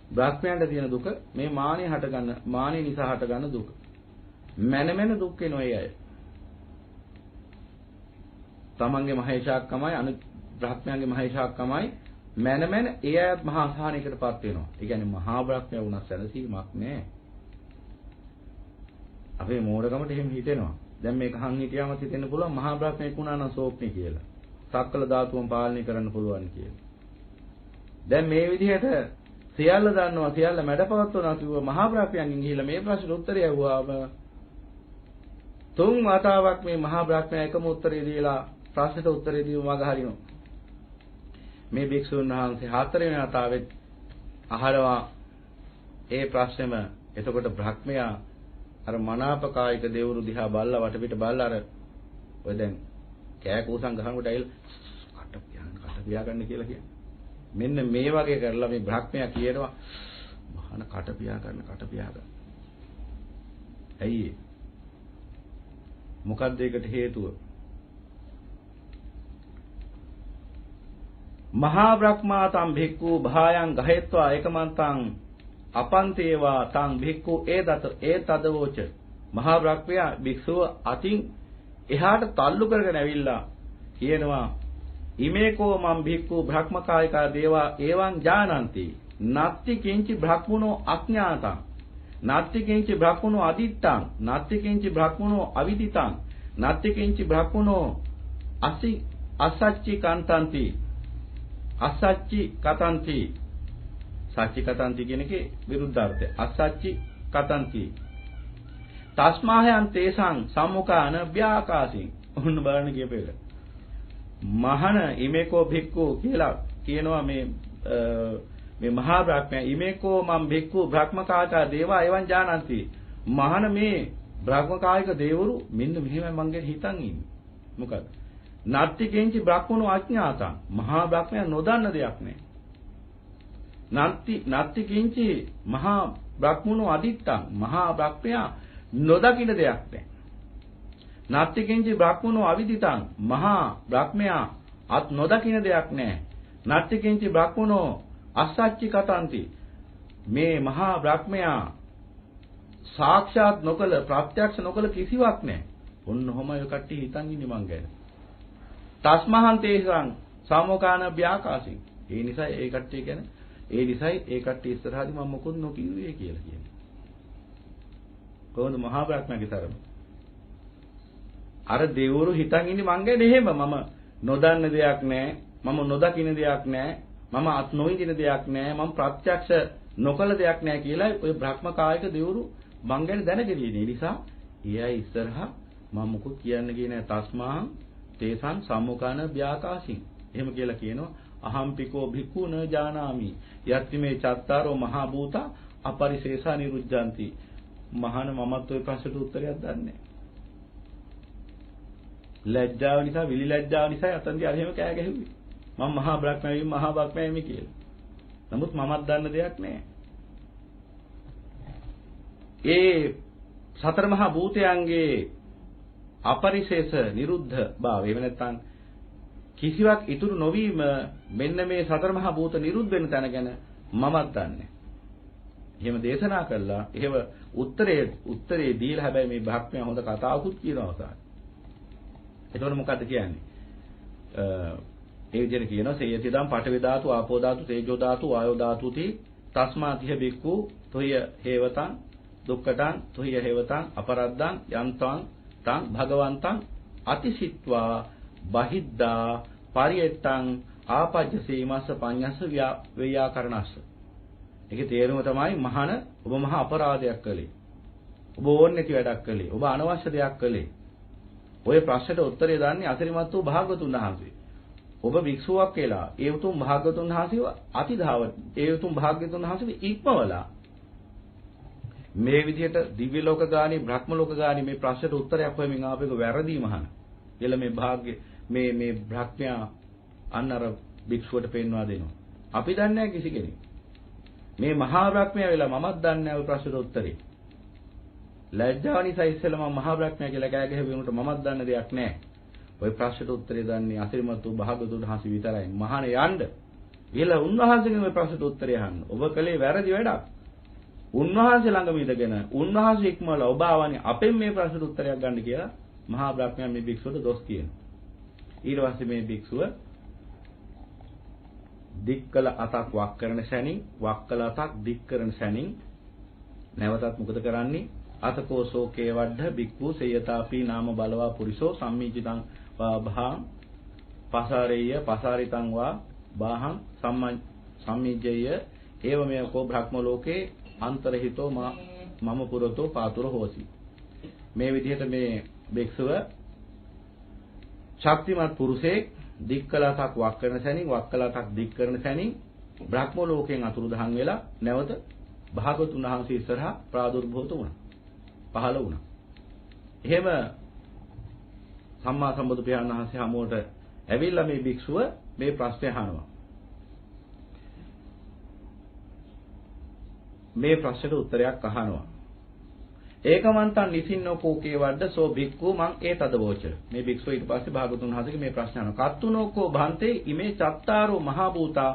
බ්‍රහ්මයන්ට තියෙන දුක මේ මානෙ නිසා හටගන්න දුක. මැන දුක් වෙනවා ඒ අය. තමන්ගේ මහේශාක්කමයි අනිත් බ්‍රහ්මයන්ගේ මහේශාක්කමයි මැන ඒ අයත් මහා අසහනයකටපත් වෙනවා. ඒ කියන්නේ මහා බ්‍රහ්මයා වුණත් සැලසීමක් නැහැ. අපේ මෝඩකමට එහෙම හිතෙනවා. දැන් මේක හං හිටියාම හිතෙන්න පුළුවන් මහා බ්‍රහ්මයෙක් වුණා නම් සෝප්නේ කියලා. සක්කල ධාතුවම පාලනය කරන්න පුළුවන් කියලා. දැන් මේ විදිහට සියල්ල දන්නවා සියල්ල මැඩපවත්වනවා කිව්ව මහා බ්‍රහ්මයන්ගෙන් ගිහිල්ලා මේ ප්‍රශ්නෙට උත්තරය ඇහුවාම තුන් වතාවක් මේ මහා බ්‍රහ්මයා එකම උත්තරේ දීලා ප්‍රශ්නෙට උත්තරේ දීම වග හරිනවා. මේ භික්ෂුන් වහන්සේ හතරවෙනි වතාවෙත් අහනවා ඒ ප්‍රශ්නෙම. එතකොට බ්‍රහ්මයා අර මනාපකායික දෙවරු දිහා බල්ලා වටපිට බල්ලා අර ඔය දැන් කෑ කූසන් ගහනකොට ඇවිල්ලා කට පියාගන්න කියලා කියන්නේ. මෙන්න මේ වගේ කරලා මේ බ්‍රහ්මයා කියනවා මහාන කට පියාගන්න. ඇයි ඒ? මොකක්ද ඒකට හේතුව? මහා බ්‍රහ්මාතම් භික්ඛු භායං ගහෙත්වා ඒකමන්තං අපන්තේවා තං භික්ඛු ඒ තදවෝච. මහා බ්‍රහ්මයා භික්ෂුව අතින් එහාට තල්ලු කරගෙන ඇවිල්ලා කියනවා ඉමේකෝ මම් භික්ඛු බ්‍රහ්මකායිකා දේවා එවං ජානಂತಿ නත්ති කිංචි බ්‍රහ්මනෝ අඥාතං නත්ති කිංචි බ්‍රහ්මනෝ අදිත්තං නත්ති කිංචි බ්‍රහ්මනෝ අවිදිතං නත්ති කිංචි බ්‍රහ්මනෝ අසච්චි කන්තන්ති අසච්චි කතන්ති. සච්චි කතන්ති කියන එකේ විරුද්ධාර්ථය අසච්චි කතන්ති. තස්මාහයන් තේසං සම්මුඛාන ව්‍යාකාසින්. ඔන්න බලන්න කියපේක. මහන ඉමේකෝ භික්ඛු කියලා කියනවා මේ මහා බ්‍රහ්මයා ඉමේකෝ මම් භික්ඛු බ්‍රහ්මකාචා දේවා එවං ජානಂತಿ. මහන මේ බ්‍රහ්මකායික දේවරු මෙන්න මෙහෙමයි මං ගැන හිතන් ඉන්නේ. මොකද? නත්ති කෙන්චි බ්‍රහ්මනෝ අඥාතං. මහා බ්‍රහ්මයා නොදන්න දෙයක් නෑ. නත්ති කිංචි මහා බ්‍රහ්මනෝ අදිත්තං. මහා බ්‍රහ්මයා නොදකින දෙයක් නෑ. නත්ති කිංචි බ්‍රහ්මනෝ අවිදිතං. මහා බ්‍රහ්මයා අත් නොදකින දෙයක් නෑ. නත්ති කිංචි බ්‍රහ්මනෝ අසච්චි කතන්ති. මේ මහා බ්‍රහ්මයා සාක්ෂාත් නොකල ප්‍රත්‍යක්ෂ නොකල කිසිවක් නෑ. ඔන්න ඔහම ඔය කට්ටිය හිතන් ඉන්නේ මං ගැන. තස්මහං තේසං සම්මුඛාන ව්‍යාකාසින්. ඒ නිසා ඒ කට්ටිය කියන්නේ ඒ නිසායි ඒ කට්ටිය ඉස්සරහදී මම මොකොත් නොකියුවේ කියලා කියන්නේ. කොහොමද මහා බ්‍රහ්මයාගේ තරම? අර දෙවරු හිතන් ඉන්නේ මං ගැන එහෙම මම නොදන්න දෙයක් නෑ. මම නොදකින දෙයක් නෑ. මම අත් නොවිඳින දෙයක් නෑ. මම ප්‍රත්‍යක්ෂ නොකල දෙයක් නෑ කියලා ඔය බ්‍රහ්මකායික දෙවරු මං ගැන දැනගෙන ඉන්නේ. නිසා එයයි ඉස්සරහා මම මොකොත් කියන්නේ නෑ. තස්මාහං තේසං සම්මුඛාන ව්‍යාකාසින්. එහෙම කියලා කියනවා. අහම්පිකෝ භික්ඛු න ජානාමි යත්ති මේ චත්තාරෝ මහා භූත අපරිශේෂා නිරුද්ධಂತಿ. මහාන මමත් ඔය ප්‍රශ්නට උත්තරයක් දන්නේ නැහැ. ලැජ්ජාව නිසා විලි ලැජ්ජාව නිසා අතන්දී අර එහෙම කෑ ගැහුවේ. මම මහා බ්‍රහ්මයෙමි කියලා. නමුත් මමත් දන්න දෙයක් නැහැ. ඒ සතර මහා භූතයන්ගේ අපරිශේෂ නිරුද්ධ භාවය. එහෙම නැත්නම් කිසිවක් ඉතුරු නොවීම මෙන්න මේ සතර මහා භූත නිරුද්ධ වෙන තැන ගැන මමත් දන්නේ. එහෙම දේශනා කළා. එහෙම උත්තරේ දීලා හැබැයි මේ බ්‍රහ්මයා හොඳ කතාවකුත් කියනවා අවසානයේ. එතකොට මොකද්ද කියන්නේ? ඒ විදිහට කියනවා සේයතිදම් පඨවි ධාතු, ආපෝ ධාතු, තේජෝ ධාතු, වායෝ ධාතුති තස්මාතිහ බික්ඛු තොය හේවතං දුක්ඛටං තොය හේවතං අපරද්දං යන්තං තං භගවන්තං අතිසිට්වා බහිද්දා පරියත්තං ආපජ්ජසීමස්ස පඤ්ඤස්ස ව්‍යාකරණස්ස. ඒකේ තේරුම තමයි මහාන ඔබ මහා අපරාධයක් කළේ. ඔබ ඕන්නේ නැති වැඩක් කළේ. ඔබ අනවශ්‍ය දෙයක් කළේ. ඔය ප්‍රශ්නෙට උත්තරය දන්නේ අසිරිමත් වූ භාගතුන් වහන්සේ. ඔබ භික්ෂුවක් කියලා ඒ උතුම් භාගතුන් වහන්සේව අතිධාව ඒ උතුම් භාග්‍යතුන් වහන්සේව ඉක්මවලා මේ විදිහට දිව්‍ය ලෝක ගානේ බ්‍රහ්ම ලෝක ගානේ මේ ප්‍රශ්නෙට උත්තරයක් හොයමින් ආපේක වැරදි මහාන. එළ මේ භාග්‍ය මේ බ්‍රහ්මයා අන්න අර භික්ෂුවට පෙන්වා දෙනවා. අපි දන්නේ නැහැ කිසි කෙනෙක්. මේ මහා බ්‍රහ්මයා වෙලා මමත් දන්නේ නැහැ ඔය ප්‍රශ්නෙට උත්තරේ. ලැජ්ජාව නිසා ඉස්සෙල්ලා මම මහා බ්‍රහ්මයා කියලා කෑ ගැහුවේ උන්ට මමත් දන්න දෙයක් නැහැ. ඔය ප්‍රශ්නෙට උත්තරේ දන්නේ අසිරිමත් වූ භාගතුන් වහන්සේ විතරයි. මහාන යන්න. ඊළ උන්වහන්සේගෙන් ඔය ප්‍රශ්නෙට උත්තරය අහන්න. ඔබ කලේ වැරදි වැඩක්. උන්වහන්සේ ළඟම ඉඳගෙන උන්වහන්සේ ඉක්මවලා ඔබ ආවනේ අපෙන් මේ ප්‍රශ්නෙට උත්තරයක් ගන්න කියලා මහා බ්‍රහ්මයා මේ භික්ෂුවට දොස් කියනවා. ඊට පස්සේ මේ භික්ෂුව දික්කල අතක් වක් කරන සැනින් වක්කල අතක් දික් කරන සැනින් නැවතත් මොකද කරන්නේ? අතකෝ සෝකේ වඩ්ඩ බික්ඛු සේයතාපි නාම බලවා පුරිසෝ සම්මීචිතං භාං පසාරේය පසාරිතං වා බාහං සම්මිජ්ජය ඒවමෙය කෝ බ්‍රහ්ම ලෝකේ අන්තරහිතෝ මම පුරතෝ පාතුර හෝසි. මේ විදිහට මේ භික්ෂුව ශක්තිමත් පුරුෂයෙක් දික් කළාටක් වක් කරන සැනින් වක් කළාටක් දික් කරන සැනින් බ්‍රහ්ම ලෝකයෙන් අතුරුදහන් වෙලා නැවත භාගතුන් වහන්සේ ඉස්සරහා ප්‍රාදුර්භූත වුණා. පහළ වුණා. එහෙම සම්මා සම්බුදු පියාණන් වහන්සේ හමුවට ඇවිල්ලා මේ භික්ෂුව මේ ප්‍රශ්නය අහනවා. මේ ප්‍රශ්නෙට උත්තරයක් අහනවා. ඒකමන්තං නිසින්නෝ කෝකේ වද්ද සෝ භික්ඛු මං ඒතදවෝච. මේ භික්ෂුව ඊට පස්සේ භාගතුන් වහන්සේගේ මේ ප්‍රශ්න අහනවා. කත්තුනෝකෝ භන්තේ ඉමේ චත්තාරෝ මහා භූතා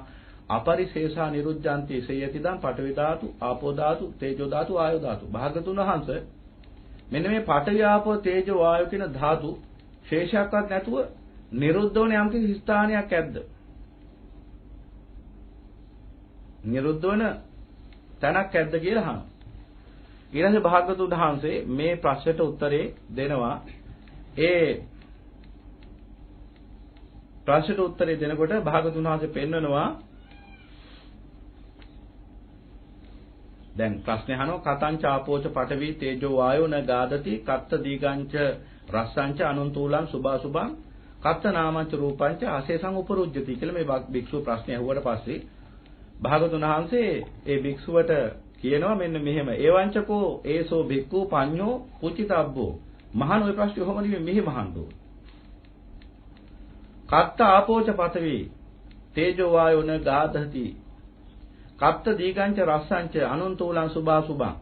අපරිශේෂා නිරුද්ධාන්ති සේයතිදං පඨවි ධාතු, ආපෝ ධාතු, තේජෝ ධාතු, ආයෝ ධාතු. භාගතුන් වහන්සේ මෙන්න මේ පඨවි ආපෝ තේජෝ ආයෝ කියන ධාතු ශේෂයක්වත් නැතුව නිරුද්ධ වන යම්කිසි ස්ථානයක් ඇද්ද? නිරුද්ධ වන තැනක් ඇද්ද කියලා අහනවා. ඊළඟ භාගතුන් වහන්සේ මේ ප්‍රශ්නට උත්තරේ දෙනවා. ඒ ප්‍රශ්නට උත්තරේ දෙනකොට භාගතුන් වහන්සේ පෙන්වනවා දැන් ප්‍රශ්නේ අහනවා කතංච ආපෝච පඨවි තේජෝ වායෝ න ගාදති කත්ත දීගංච රස්සංච අනුන්තූලං සුභාසුභං කත්ත නාමංච රූපංච අශේෂං උපරුජ්ජති කියලා මේ භික්ෂුව ප්‍රශ්නේ අහුවට පස්සේ භාගතුන් වහන්සේ ඒ භික්ෂුවට කියනවා මෙන්න මෙහෙම ඒවංචකෝ ඒසෝ භික්ඛු පඤ්ඤෝ පුචිතබ්බෝ මහණ ඔය ප්‍රශ්නේ කොහොමද මෙහි මහන්දෝ කත්ත ආපෝච පඨවි තේජෝ වායෝ න ගාදති කත්ත දීගංච රස්සංච අනුන්තූලං සුභාසුභං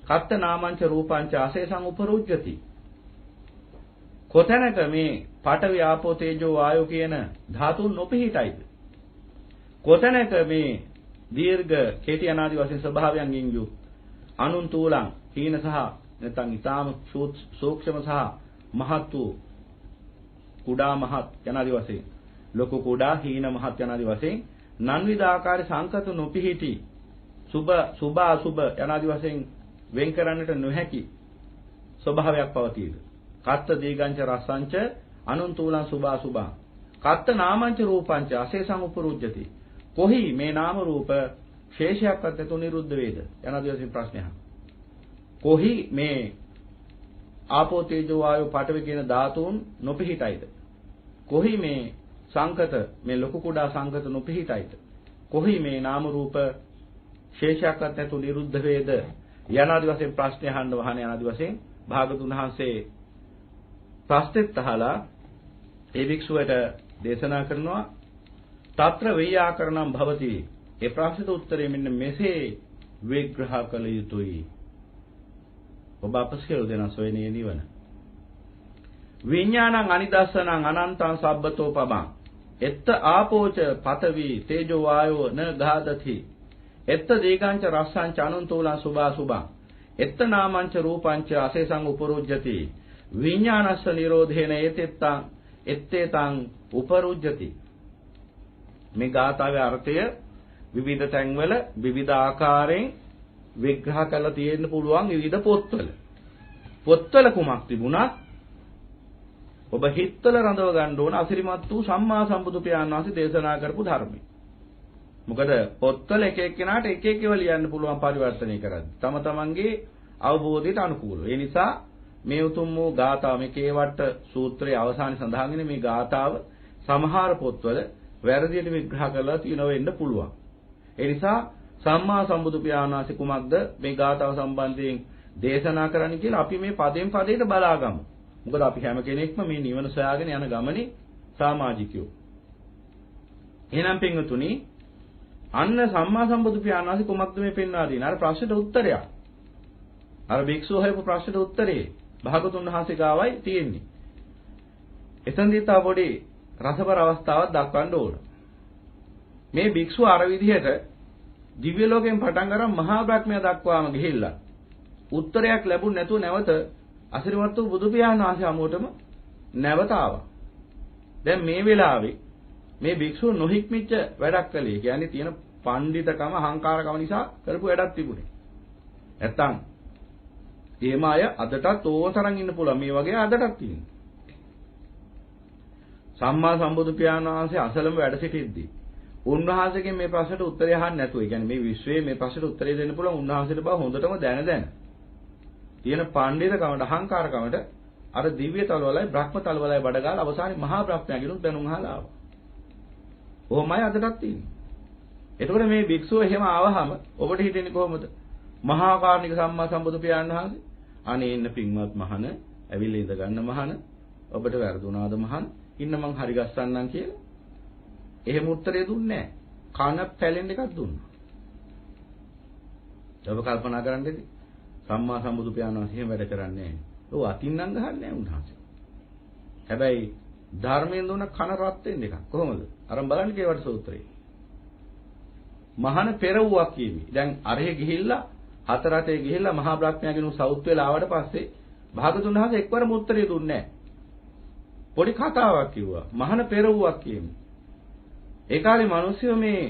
කත්ත නාමංච රූපංච අශේෂං උපරුජ්ජති කොතැනක මේ පඨවි ආපෝ තේජෝ වායෝ කියන ධාතුන් නොපිහිටයිද කොතැනක මේ දීර්ඝ කෙටි අනාදි වශයෙන් ස්වභාවයන්ගෙන් යුත් අනුන්තූලං හීන සහ නැත්නම් ඊටාම සූක්ෂම සහ මහත් වූ කුඩා මහත් යනාදි වශයෙන් ලොකු කුඩා හීන මහත් යනාදි වශයෙන් නන්විද ආකාරي සංකත නොපිහිටි සුභ අසුභ යනාදි වශයෙන් වෙන් කරන්නට නොහැකි ස්වභාවයක් පවතීද කත්ත දීගංච රසංච අනුන්තූලං සුභ අසුභං කත්ත නාමංච රූපංච අශේෂං උපරුජ්ජති කොහි මේ නාම රූප ශේෂයක්වත් නැතු නිරුද්ධ වේද යනාදි වශයෙන් ප්‍රශ්නය අහනවා කොහි මේ ආපෝ තේජෝ වායෝ පඨවි කියන ධාතුන් නොපිහිටයිද කොහි මේ සංකත මේ ලොකු කුඩා සංකත නොපිහිටයිද කොහි මේ නාම රූප ශේෂයක්වත් නැතු නිරුද්ධ වේද යනාදි වශයෙන් ප්‍රශ්න අහන්න වහන යනාදි වශයෙන් භාගතුන් වහන්සේ ප්‍රශ්නෙත් අහලා ඒ භික්ෂුවට දේශනා කරනවා తත්‍ර වේයාකරණම් භවති ඒ ප්‍රශ්නට උත්තරේ මෙන්න මෙසේ විග්‍රහ කළ යුතුයි ඔබ අපස්කේල දෙන සොයනේ නිවන විඥානං අනිදස්සනං අනන්තං සබ්බතෝ පබං එත්ත ආපෝච පඨවි තේජෝ වායෝ න ගාදති එත්ත දීගංච රස්සංච අනුන්තූලං සුභා සුභං එත්ත නාමංච රූපංච අශේෂං උපරුජ්ජති විඥානස්ස නිරෝධේන ඒතෙත්තං එත්තේතං උපරුජ්ජති මේ ගාථාවේ අර්ථය විවිධ තැන්වල විවිධ ආකාරයෙන් විග්‍රහ කරලා තියෙන්න පුළුවන් විවිධ පොත්වල කුමක් තිබුණත් ඔබ හිතවල රඳව ගන්න ඕන අසිරිමත් වූ සම්මා සම්බුදු පියාණන් වහන්සේ දේශනා කරපු ධර්මය. මොකද පොත්වල එක එක්කෙනාට එක එක ඒවා ලියන්න පුළුවන් පරිවර්තනය කරද්දී තම තමන්ගේ අවබෝධයට අනුකූලව. ඒ නිසා මේ උතුම් වූ ගාථාව මේ කේවට්ට සූත්‍රයේ අවසානයේ සඳහන් වෙන මේ ගාථාව සමහර පොත්වල වැරදියට විග්‍රහ කරලා තියෙනව වෙන්න පුළුවන්. ඒ නිසා සම්මා සම්බුදු පියාණන් වහන්සේ කුමක්ද මේ ගාථාව සම්බන්ධයෙන් දේශනා කරන්න කියලා අපි මේ පදයෙන් පදයට බලාගමු. මොකද අපි හැම කෙනෙක්ම මේ නිවන සොයාගෙන යන ගමනේ සමාජිකයෝ. එහෙනම් පින්වතුනි අන්න සම්මා සම්බුදු පියාණන් වහන්සේ කුමක්ද මේ පෙන්වා දෙන්නේ? අර ප්‍රශ්නෙට උත්තරයක්. අර භික්ෂුව හොයපු ප්‍රශ්නෙට උත්තරේ භාගතුන් වහන්සේ ගාවයි තියෙන්නේ. එතනදී තා පොඩි රසබර අවස්ථාවක් දක්වන්න ඕන. මේ භික්ෂුව අර විදිහට දිව්‍ය ලෝකයෙන් පටන් අරන් මහා බ්‍රහ්මයා දක්වාම ගිහිල්ලා උත්තරයක් ලැබුණ නැතුව නැවත අසිරිමත් වූ බුදු පියාණන් වහන්සේ හමුවටම නැවත ආවා. දැන් මේ වෙලාවේ මේ භික්ෂුව නොහික්මිච්ච වැඩක් කළේ. කියන්නේ තියෙන පඬිතකම අහංකාරකම නිසා කරපු වැඩක් තිබුණේ. නැත්තම් එහෙම අය අදටත් ඕතරම් ඉන්න පුළුවන්. මේ වගේ අදටත් තියෙනවා. සම්මා සම්බුදු පියාණන් වහන්සේ අසලම වැඩ සිටිද්දී උන්වහන්සේගෙන් මේ ප්‍රශ්නට උත්තරය අහන්න නැතුව, ඒ කියන්නේ මේ විශ්වයේ මේ ප්‍රශ්නට උත්තරය දෙන්න පුළුවන් උන්වහන්සේට බව හොඳටම දැන තියෙන පඬිරකමට අහංකාරකමට අර දිව්‍ය තලවලයි බ්‍රහ්ම තලවලයි බඩගාලා අවසානයේ මහා බ්‍රහ්මයාගෙනුත් දැනුම් අහලා ආවා. ඔහොමයි අදටත් තියෙන්නේ. එතකොට මේ භික්ෂුව එහෙම ආවහම ඔබට හිතෙන්නේ කොහොමද? මහා කාර්ණික සම්මා සම්බුදු පියාණන් වහන්සේ අනේ ඉන්න පින්වත් මහණ ඇවිල්ලා ඉඳ ගන්න මහණ ඔබට වැරදුනාද මහණ ඉන්න මං හරි ගස්සන්නම් කියලා. එහෙම උත්තරේ දුන්නේ නැහැ. කන පැලෙන්න එකක් දුන්නා. ඔබ කල්පනා කරන්නේ සම්මා සම්බුදු පියාණන් වහන්සේ එහෙම වැඩ කරන්නේ නැහැ. ඔව් අතින්නම් ගහන්නේ නැහැ උන්වහන්සේ. හැබැයි ධර්මයෙන් දුන්න කන රත් වෙන්න එකක්. කොහොමද? අරන් බලන්න කේවට සූත්‍රයේ. මහාන පෙරවුවක් කියවි. දැන් අරහෙ ගිහිල්ලා හතර අතේ ගිහිල්ලා මහා බ්‍රහ්මයාගෙනු සවුත් වෙලා ආවට පස්සේ භාගතුන් වහන්සේ එක්වරම උත්තරේ දුන්නේ නැහැ. පොඩි කතාවක් කිව්වා. මහාන පෙරවුවක් කියමු. ඒ කාලේ මිනිස්සු මේ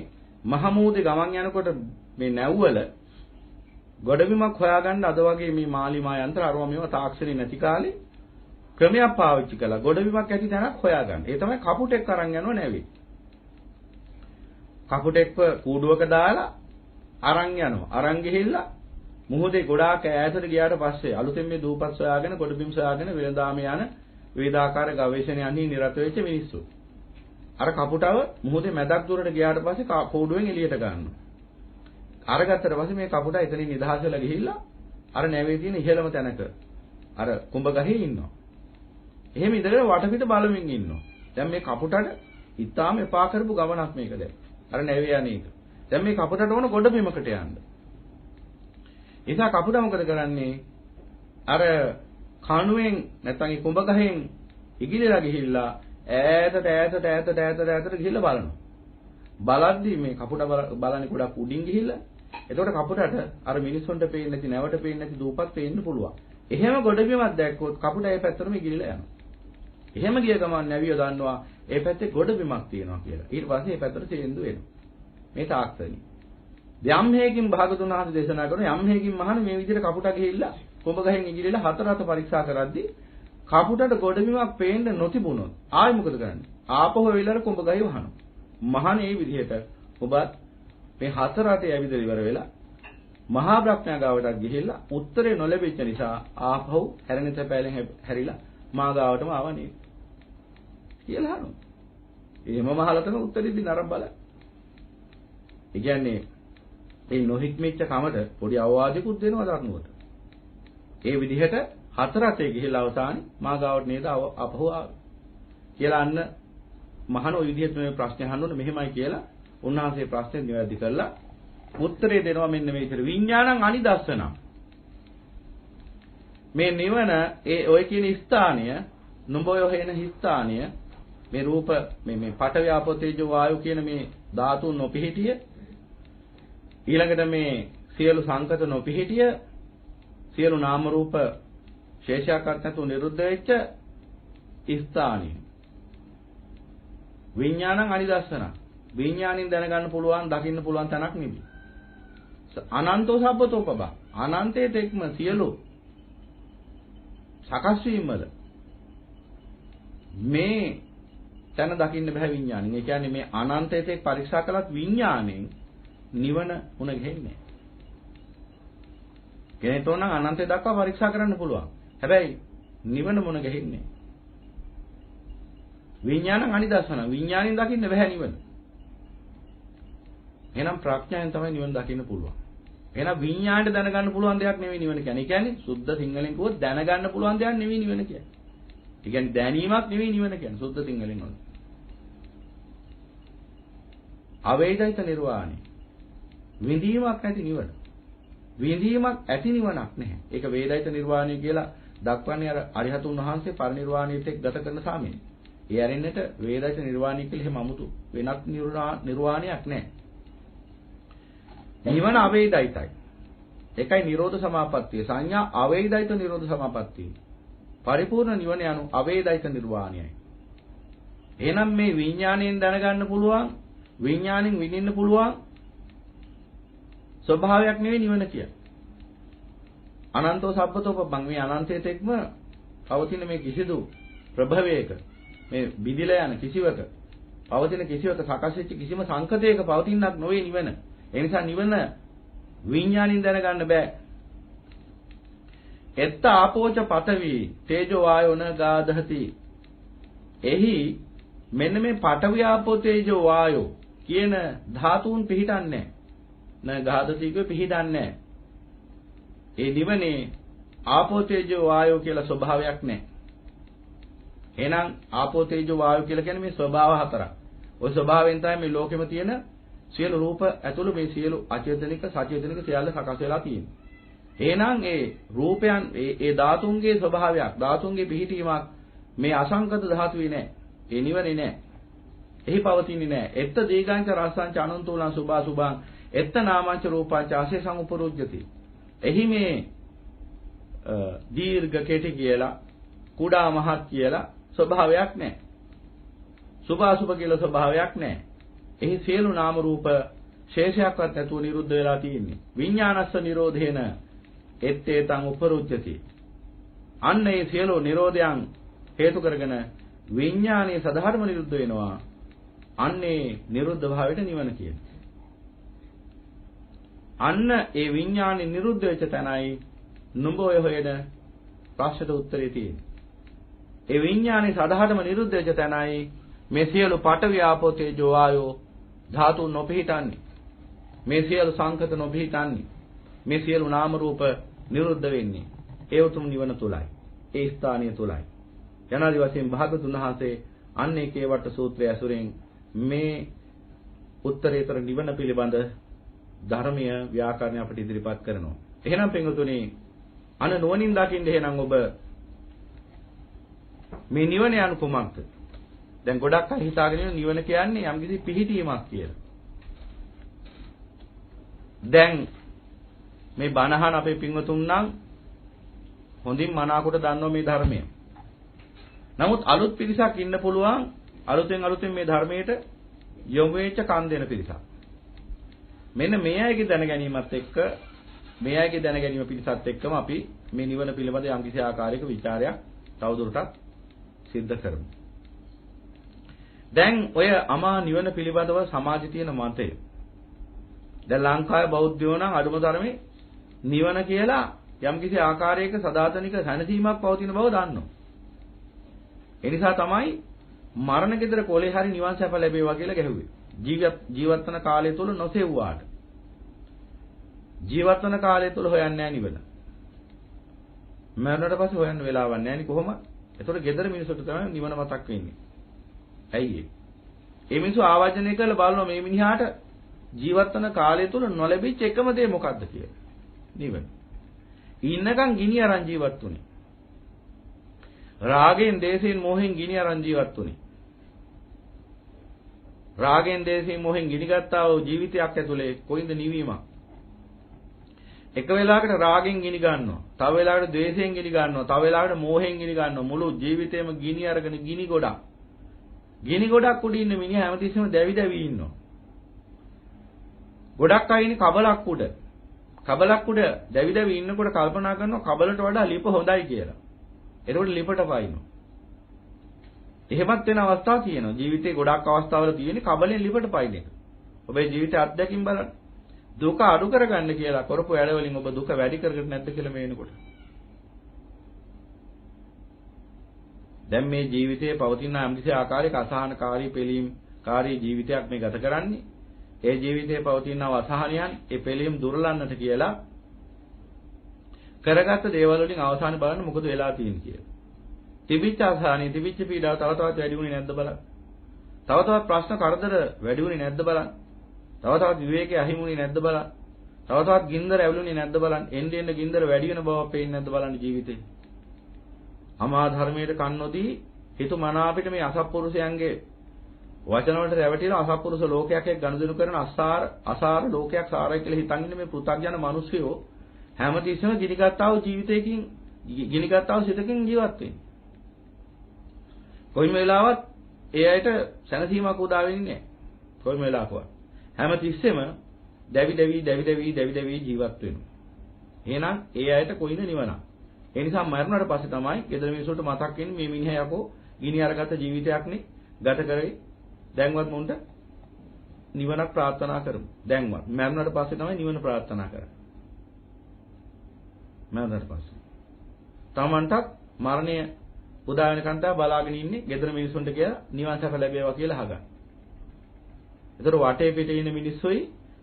මහමූදේ ගමන් යනකොට මේ නැව්වල ගොඩබිමක් හොයාගන්න අද වගේ මේ මාලිමා යන්ත්‍ර අරව මේවා තාක්ෂණේ නැති කාලේ ක්‍රමයක් පාවිච්චි කළා. ගොඩබිමක් ඇති තැනක් හොයාගන්න. ඒ තමයි කපුටෙක් අරන් යනව නැවේ. කපුටෙක්ව කූඩුවක දාලා අරන් යනවා. අරන් ගිහිල්ලා මුහුදේ ගොඩාක් ඈතට ගියාට පස්සේ අලුතෙන් මේ දූපත් සොයාගෙන ගොඩබිම් සොයාගෙන වෙළඳාම යන වේදාකාර ගවේෂණයන්හි නිරත වෙච්ච මිනිස්සු. අර කපුටව මුහුදේ මැදක් දුරට ගියාට පස්සේ කූඩුවෙන් එළියට ගන්නවා. අරගත්තට පස්සේ මේ කපුටා එතනින් නිදහස් වෙලා ගිහිල්ලා අර නැවේ තියෙන ඉහළම තැනක අර කුඹ ගහේ ඉන්නවා. එහෙම ඉඳගෙන වටපිට බලමින් ඉන්නවා. දැන් මේ කපුටට ඉතාලම එපා කරපු ගමනක් මේක දැන්. අර නැවේ යන්නේක. දැන් මේ කපුටට ඕන ගොඩබිමකට යන්න. ඒසා කපුටා මොකද කරන්නේ? අර කණුවෙන් නැත්නම් ඒ කුඹ ගහෙන් ඉගිලලා ගිහිල්ලා ඈතට ගිහිල්ලා බලනවා. බලද්දි මේ කපුටා බලන්නේ ගොඩක් උඩින් ගිහිල්ලා. එතකොට කපුටට අර මිනිස්සුන්ට පේන්නේ නැති නැවට පේන්නේ නැති දූපත් පේන්න පුළුවන්. එහෙම ගොඩබිමක් දැක්කොත් කපුටා ඒ පැත්තටම ගිහිල්ලා යනවා. එහෙම ගිය ගමන් නැවිය දන්නවා ඒ පැත්තේ ගොඩබිමක් තියෙනවා කියලා. ඊට පස්සේ ඒ පැත්තට තේන්දු වෙනවා. මේ තාක්ෂණي. යම් හේකින් භාගතුන් වහන්සේ දේශනා කරන යම් හේකින් මහණ මේ විදිහට කපුටා ගිහිල්ලා කුඹ ගහෙන් ඉගිලිලා හතර අත පරීක්ෂා කරද්දී කපුටට ගොඩබිමක් පේන්න නොතිබුණොත් ආයෙ මොකද කරන්නේ? ආපහු වෙලර කුඹ ගහේ වහනවා. මහණ මේ විදිහට ඔබත් මේ හතර අතේ ඇවිදලා ඉවර වෙලා මහා බ්‍රහ්මයා ගාවට ගිහිල්ලා උත්තරේ නොලැබෙච්ච නිසා ආපහු හැරෙන තැපෑලෙන් හැරිලා මා ගාවටම ආවනේ කියලා අහනවා. එහෙම මහලතන උත්තරෙදි නරඹ බල. ඒ කියන්නේ මේ නොහික්මෙච්ච කමට පොඩි අවවාදයක්ත් දෙනවා ධර්මයට. ඒ විදිහට හතර අතේ ගිහිල්ලා අවසානයේ මා ගාවට නේද ආපහු ආවේ කියලා අන්න මහණ ඔය විදිහට මේ ප්‍රශ්නේ අහන්න ඕනේ මෙහෙමයි කියලා උන්වහන්සේ ප්‍රශ්නේ නිවැරදි කරලා උත්තරේ දෙනවා මෙන්න මේ විදිහට විඥානං අනිදස්සන මේ නිවන ඒ ඔය කියන ස්ථානය නුඹ ඔය හේන ස්ථානය මේ රූප මේ පඨවි ආපෝ තේජෝ වායු කියන මේ ධාතුන් නොපිහිටිය ඊළඟට මේ සියලු සංකත නොපිහිටිය සියලු නාම රූප ශේෂයක්වත් නැතුව නිරුද්ධ වෙච්ච ස්ථානය විඥානං අනිදස්සන විඥාණයෙන් දැනගන්න පුළුවන් දකින්න පුළුවන් තැනක් නෙමෙයි. අනන්තෝ සබ්බතෝපබ අනන්තයේ තෙක්ම සියලු සකස් වීම වල මේ තැන දකින්න බෑ විඥාණයෙන්. ඒ කියන්නේ මේ අනන්තයේ තෙක් පරීක්ෂා කළත් විඥාණයෙන් නිවන උණ ගෙන්නේ. කෙනෙක්ට නම් අනන්තය දක්වා පරීක්ෂා කරන්න පුළුවන්. හැබැයි නිවන මුණ ගැහින්නේ. විඥානං අනිදස්සන විඥාණයෙන් දකින්න බෑ නිවන. එහෙනම් ප්‍රඥාවෙන් තමයි නිවන දකින්න පුළුවන්. එහෙනම් විඥාණයට දැනගන්න පුළුවන් දෙයක් නෙවෙයි නිවන කියන්නේ. ඒ කියන්නේ සුද්ධ සිංහලෙන් කිව්වොත් දැනගන්න පුළුවන් දෙයක් නෙවෙයි නිවන කියන්නේ. ඒ කියන්නේ දැනීමක් නෙවෙයි නිවන කියන්නේ සුද්ධ සිංහලෙන් වල. අවේදිත නිර්වාණය. විඳීමක් නැති නිවන. විඳීමක් ඇති නිවනක් නැහැ. ඒක වේදිත නිර්වාණය කියලා දක්වන්නේ අර අරිහතුන් වහන්සේ පරිනිර්වාණයට එක් ගත කරන සාමයෙන්. ඒ ඇරෙන්නට වේදිත නිර්වාණය කියලා එහෙම 아무තු වෙනත් නිර්වාණයක් නැහැ. නිවන අවේදිතයි. ඒකයි නිරෝධ සමාපත්තිය. සංඥා අවේදිත නිරෝධ සමාපත්තිය. පරිපූර්ණ නිවන යනු අවේදිත නිර්වාණයයි. එහෙනම් මේ විඥාණයෙන් දැනගන්න පුළුවන් විඥාණයෙන් විඳින්න පුළුවන් ස්වභාවයක් නෙවෙයි නිවන කියන්නේ. අනන්තෝ සබ්බතෝපබ්බං මේ අනන්තයේ තෙක්ම පවතින මේ කිසිදු ප්‍රභවයක මේ විදිලා යන කිසිවක පවතින කිසිවක සකස් වෙච්ච කිසිම සංකතයක පවතිනක් නොවේ නිවන. ඒ නිසා නිවන විඥාණයෙන් දැනගන්න බෑ. එත්ත ආපෝච පඨවි තේජෝ වායෝ න ගාදහති. එහි මෙන්න මේ පඨවි ආපෝ තේජෝ වායෝ කියන ධාතුන් පිහිටන්නේ නැහැ. න ගාදති කිය පිහිටන්නේ නැහැ. ඒ නිවනේ ආපෝ තේජෝ වායෝ කියලා ස්වභාවයක් නැහැ. එහෙනම් ආපෝ තේජෝ වායෝ කියලා කියන්නේ මේ ස්වභාව හතරක්. ওই ස්වභාවයෙන් තමයි මේ ලෝකෙම තියෙන සියලු රූප ඇතුළු මේ සියලු අචේතනික සචේතනික සියල්ල සකස් වෙලා තියෙන්නේ. එහෙනම් ඒ රූපයන් ඒ ධාතුන්ගේ ස්වභාවයක් ධාතුන්ගේ පිහිටීමක් මේ අසංකත ධාතුවේ නැහැ. ඒ නිවනේ නැහැ. එහි පවතින්නේ නැහැ. එත්ත දීගාංච රසංච අනන්තෝලං සුභා සුභං එත්ත නාමංච රූපංච ආශේසං උපරුජ්ජති. එහි මේ දීර්ඝ කෙටි කියලා කුඩා මහත් කියලා ස්වභාවයක් නැහැ. සුභා සුභ කියලා ස්වභාවයක් නැහැ. එහි සියලු නාම රූප ශේෂයක්වත් නැතුව නිරුද්ධ වෙලා තියෙන්නේ. විඥානස්ස නිරෝධේන එත්තේතං උපරුජ්ජති. අන්න ඒ සියලු නිරෝධයන් හේතු කරගෙන විඥානයේ සධර්ම නිරුද්ධ වෙනවා. අන්නේ නිරුද්ධ භාවයට නිවන කියන්නේ. අන්න ඒ විඥානේ නිරුද්ධ වෙච්ච තැනයි නුඹ ඔය හොයන ප්‍රශ්නට උත්තරේ තියෙන්නේ. ඒ විඥානේ සධර්ම නිරුද්ධ වෙච්ච තැනයි මේ සියලු පඨවි ආපෝ තේජෝ වායෝ ධාතු නොපිහිටන්නේ. මේ සියලු සංකත නොපිහිටන්නේ. මේ සියලු නාම රූප නිරුද්ධ වෙන්නේ. ඒ උතුම් නිවන තුලයි. ඒ ස්ථානීය තුලයි. යනාදි වශයෙන් භාගතුන් වහන්සේ අන්නේ කේවට සූත්‍රය ඇසුරෙන් මේ උත්තරීතර නිවන පිළිබඳ ධර්මීය ව්‍යාකරණ අපිට ඉදිරිපත් කරනවා. එහෙනම් පින්වතුනි අන නුවණින් දකින්න එහෙනම් ඔබ මේ නිවන යන කුමක්ද? දැන් ගොඩක් අය හිතාගෙන ඉන්න නිවන කියන්නේ යම්කිසි පිහිටීමක් කියලා. දැන් මේ බණහන් අපේ පින්වතුන් නම් හොඳින් මනාකොට දන්නවා මේ ධර්මය. නමුත් අලුත් පිරිසක් ඉන්න පුළුවන් අලුතෙන් මේ ධර්මයට යොමු වෙච්ච කන් දෙන පිරිසක්. මෙන්න මේ අයගේ දැන ගැනීමත් එක්ක මේ අයගේ දැන ගැනීම පිරිසත් එක්කම අපි මේ නිවන පිළිබඳ යම්කිසි ආකාරයක ਵਿਚාරයක් තවදුරටත් සිද්ධ කරමු. දැන් ඔය අමා නිවන පිළිබඳව සමාජයේ තියෙන මතය. දැන් ලංකාවේ බෞද්ධයෝ නම් අඩුම තරමේ නිවන කියලා යම්කිසි ආකාරයක සදාතනික සැනසීමක් පවතින බව දන්නවා. ඒ නිසා තමයි මරණ ගෙදර කොලේ හරි නිවන් සැප ලැබේවා කියලා ගැහුවේ. ජීවත් වන කාලය තුල නොසෙව්වාට. ජීවත් වන කාලය තුල හොයන්නේ නැහැ නිවන. මරණයට පස්සේ හොයන්න වෙලාවක් නැහැ නේ කොහොම? ඒතකොට ගෙදර මිනිසුන්ට තමයි නිවන මතක් වෙන්නේ. ඇයි ඒ මිනිස්සු ආවර්ජනය කරලා බලනවා මේ මිනිහාට ජීවත් වන කාලය තුල නොලැබිච්ච එකම දේ මොකක්ද කියලා. නිවන. ඉන්නකම් ගිනි අරන් ජීවත් වුනේ. රාගෙන් දේශයෙන් මොහෙන් ගිනි අරන් ජීවත් වුනේ. රාගෙන් දේශයෙන් මොහෙන් ගිනි ගත්තා වූ ජීවිතයක් ඇතුලේ කොයින්ද නිවීමක්? එක වෙලාවකට රාගෙන් ගිනි ගන්නවා. තව වෙලාවකට ද්වේෂයෙන් ගිනි ගන්නවා. තව වෙලාවකට මෝහෙන් ගිනි ගන්නවා. මුළු ජීවිතේම ගිනි අරගෙන ගිනි ගොඩක්. ගිනි ගොඩක් උඩ ඉන්න මිනිහා හැමතිස්සෙම දැවි දැවි ඉන්නවා. ගොඩක් අය ඉන්නේ කබලක් උඩ. කබලක් උඩ දැවි දැවි ඉන්නකොට කල්පනා කරනවා කබලට වඩා ලිප හොඳයි කියලා. ඒකෝට ලිපට පයින්නවා. එහෙමත් වෙන අවස්ථා තියෙනවා. ජීවිතේ ගොඩක් අවස්ථාවල තියෙන්නේ කබලෙන් ලිපට පයින් එක. ඔබේ ජීවිතය අත්දැකීම් බලන්න. දුක අඩු කරගන්න කියලා කරපු වැඩ වලින් ඔබ දුක වැඩි කරගෙන නැද්ද කියලා මේ වෙනකොට. දැන් මේ ජීවිතයේ පවතින යම්කිසි ආකාරයක අසහනකාරී පිළීම්කාරී ජීවිතයක් මේ ගත කරන්නේ. ඒ ජීවිතයේ පවතින අසහනයන් ඒ පිළීම් දුරලන්නට කියලා කරගත්ත දේවල් වලින් අවසානයේ බලන්න මොකද වෙලා තියෙන්නේ කියලා. තිබිච්ච අසහනිය තිබිච්ච පීඩාව තව තවත් වැඩි වුණේ නැද්ද බලන්න. තව තවත් ප්‍රශ්න කරදර වැඩි වුණේ නැද්ද බලන්න. තව තවත් විවේකයේ අහිමුනේ නැද්ද බලන්න. තව තවත් ගින්දර ඇවිලුනේ නැද්ද බලන්න. එන්න ගින්දර වැඩි වෙන බව පේන්නේ නැද්ද බලන්න ජීවිතේ. අමා ධර්මයේ කන්නොදී හිතු මන අපිට මේ අසත්පුරුෂයන්ගේ වචන වලට රැවටිලා අසත්පුරුෂ ලෝකයක් එක්ක ගනුදෙනු කරන අසාර ලෝකයක් සාරයි කියලා හිතන් ඉන්න මේ පෘථග්ජන මිනිස්සුયો හැමතිස්සෙම ගිනිගත්තා වූ ජීවිතයකින් ගිනිගත්තා වූ සිතකින් ජීවත් වෙන්නේ. කොයිම වෙලාවත් ඒ අයට සැනසීමක් උදා වෙන්නේ නැහැ. කොයිම වෙලාවකවත්. හැමතිස්සෙම දැවි දැවි ජීවත් වෙනවා. එහෙනම් ඒ අයට කොයින නිවනක්. ඒ නිසා මරණයට පස්සේ තමයි ගෙදර මිනිස්සුන්ට මතක් වෙන්නේ මේ මිනිහා යකෝ ගිනි අරගත්ත ජීවිතයක් නේ ගත කරේ. දැන්වත් මුන්ට නිවනක් ප්‍රාර්ථනා කරමු. දැන්වත් මරණයට පස්සේ තමයි නිවන ප්‍රාර්ථනා කරන්නේ. මරණයට පස්සේ. තමන්ටත් මරණය උදා වෙනකන් බලාගෙන ඉන්නේ ගෙදර මිනිස්සුන්ට කියලා නිවන් සැප ලැබේවා කියලා අහගන්න. ඒතර වටේ පිටේ ඉන්න මිනිස්සුයි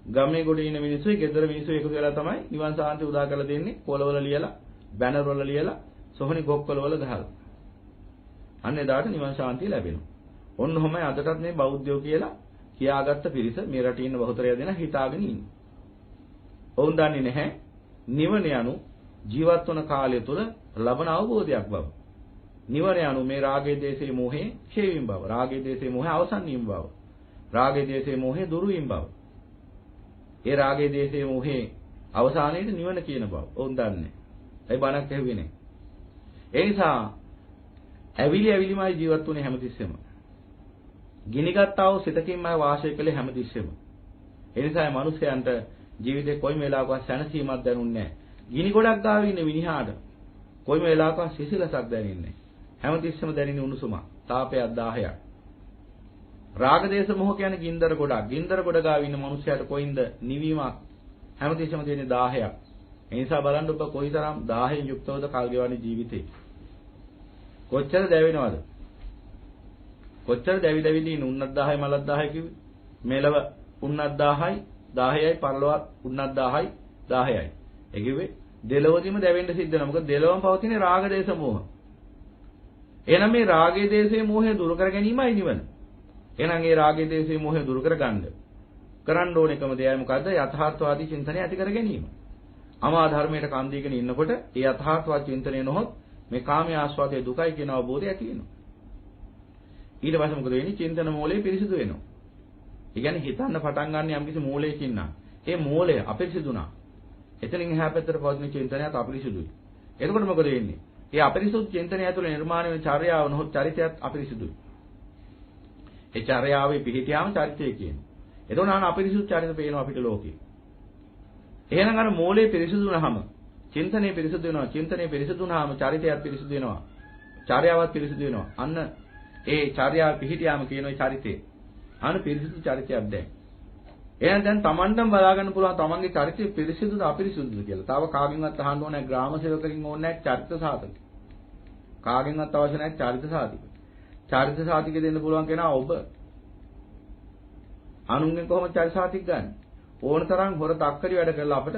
ගමේ ගොඩේ ඉන්න මිනිස්සුයි ගෙදර මිනිස්සු එකතු වෙලා තමයි නිවන් සාන්තිය උදා කරලා දෙන්නේ. පොළවල ලියලා, බැනර් වල ලියලා, සොහනි ගොක්කල වල ගහලා. අන්න එදාට නිවන් ශාන්තිය ලැබෙනවා. ඔන්න ඔහමයි අදටත් මේ බෞද්ධයෝ කියලා කියාගත්ත පිරිස මේ රටේ ඉන්න බහුතරය දෙනා හිතාගෙන ඉන්නේ. ඔවුන් දන්නේ නැහැ නිවන යනු ජීවත් වන කාලය තුළ ලබන අවබෝධයක් බව. නිවන යනු මේ රාගයේ දේශේ මොහේ ක්ෂය වීම බව. රාගයේ දේශේ මොහේ අවසන් වීම බව. රාගයේ දේශේ මොහේ දුරු වීම බව. ඒ රාගයේ දේශේ මොහේ අවසානයේදී නිවන කියන බව. ඔවුන් දන්නේ. ඒ බණක් ඇහුවේ නැහැ. ඒ නිසා ඇවිලිමයි ජීවත් වුනේ හැමතිස්සෙම. ගිනිගත්තා වූ සිතකින්මයි වාසය කළේ හැමතිස්සෙම. ඒ නිසා මේ මිනිස්යන්ට ජීවිතේ කොයිම වෙලාවකවත් සැනසීමක් දැනුන්නේ නැහැ. ගිනි ගොඩක් ගාව ඉන්න මිනිහාට කොයිම වෙලාවකවත් සිසිලසක් දැනෙන්නේ නැහැ. හැමතිස්සෙම දැනෙන උණුසුමක්, තාපයක් 10ක්. රාග දේශ මොහ කියන්නේ ගින්දර ගොඩක්. ගින්දර ගොඩ ගාව ඉන්න මිනිහයාට කොයින්ද නිවීමක් හැමතිස්සෙම දෙන්නේ 10ක්. ඒ නිසා බලන්න ඔබ කොයිතරම් 10න් යුක්තවද කල් ගෙවන්නේ ජීවිතේ. කොච්චර දැවෙනවද? කොච්චර දැවිලි උන්නත් 10යි මලත් 10යි කිව්වේ. මෙලව උන්නත් 10යි 10යි පරලොවත් උන්නත් 10යි 10යි. ඒ කිව්වේ දෙලොවදීම දැවෙන්න සිද්ධ වෙනවා. මොකද දෙලොවම පවතින රාග දේශ මොහ. එහෙනම් මේ රාගයේ දේශේ මොහේ දුරු කර ගැනීමයි නිවන. එහෙනම් මේ රාගයේ දේශේ මොහේ දුරු කරගන්න කරන්න ඕන එකම දෙයයි මොකද්ද? යථාර්ථවාදී චින්තනය ඇති කර ගැනීම. අමා ධර්මයට කන් දීගෙන ඉන්නකොට ඒ යථාර්ථවාදී චින්තනය නොහොත් මේ කාමයේ ආස්වාදයේ දුකයි කියන අවබෝධය ඇති වෙනවා. ඊට පස්සේ මොකද වෙන්නේ? චින්තන මූලය පිරිසිදු වෙනවා. ඒ කියන්නේ හිතන්න පටන් ගන්න යම්කිසි මූලයකින් නම් ඒ මූලය අපිරිසිදුනා. එතනින් එහා පැත්තට පවතින චින්තනයත් අපිරිසිදුයි. එතකොට මොකද වෙන්නේ? ඒ අපිරිසුදු චින්තනය ඇතුළේ නිර්මාණය වෙන චර්යාව නොහොත් චරිතයත් අපිරිසිදුයි. ඒ චර්යාවේ පිහිටියාම චරිතය කියනවා. එතකොට අන අපිරිසුදු චරිත පේනවා අපිට ලෝකේ. එහෙනම් අර මූලයේ පිරිසිදුනහම චින්තනයේ පිරිසිදු වෙනවා. චින්තනයේ පිරිසිදුනහම චරිතයත් පිරිසිදු වෙනවා. චර්යාවත් පිරිසිදු වෙනවා. අන්න ඒ චර්යාව පිහිටියාම කියන ඒ චරිතේ අන පිරිසිදු චරිතයක් දැන්. එහෙනම් දැන් Tamanටම බලා ගන්න පුළුවන් Tamanගේ චරිතය පිරිසිදුද අපිරිසිදුද කියලා. තාම කාගෙන්වත් අහන්න ඕනේ නැහැ. ග්‍රාම සේවකකින් ඕනේ නැහැ චරිත සාධක. කාගෙන්වත් අවශ්‍ය නැහැ චරිත සාධක. චරිත සාධක දෙන්න පුළුවන් කෙනා ඔබ. අනුන්ගෙන් කොහොමද චරිත සාධක ගන්න? ඕන තරම් හොර තක්කරි වැඩ කරලා අපිට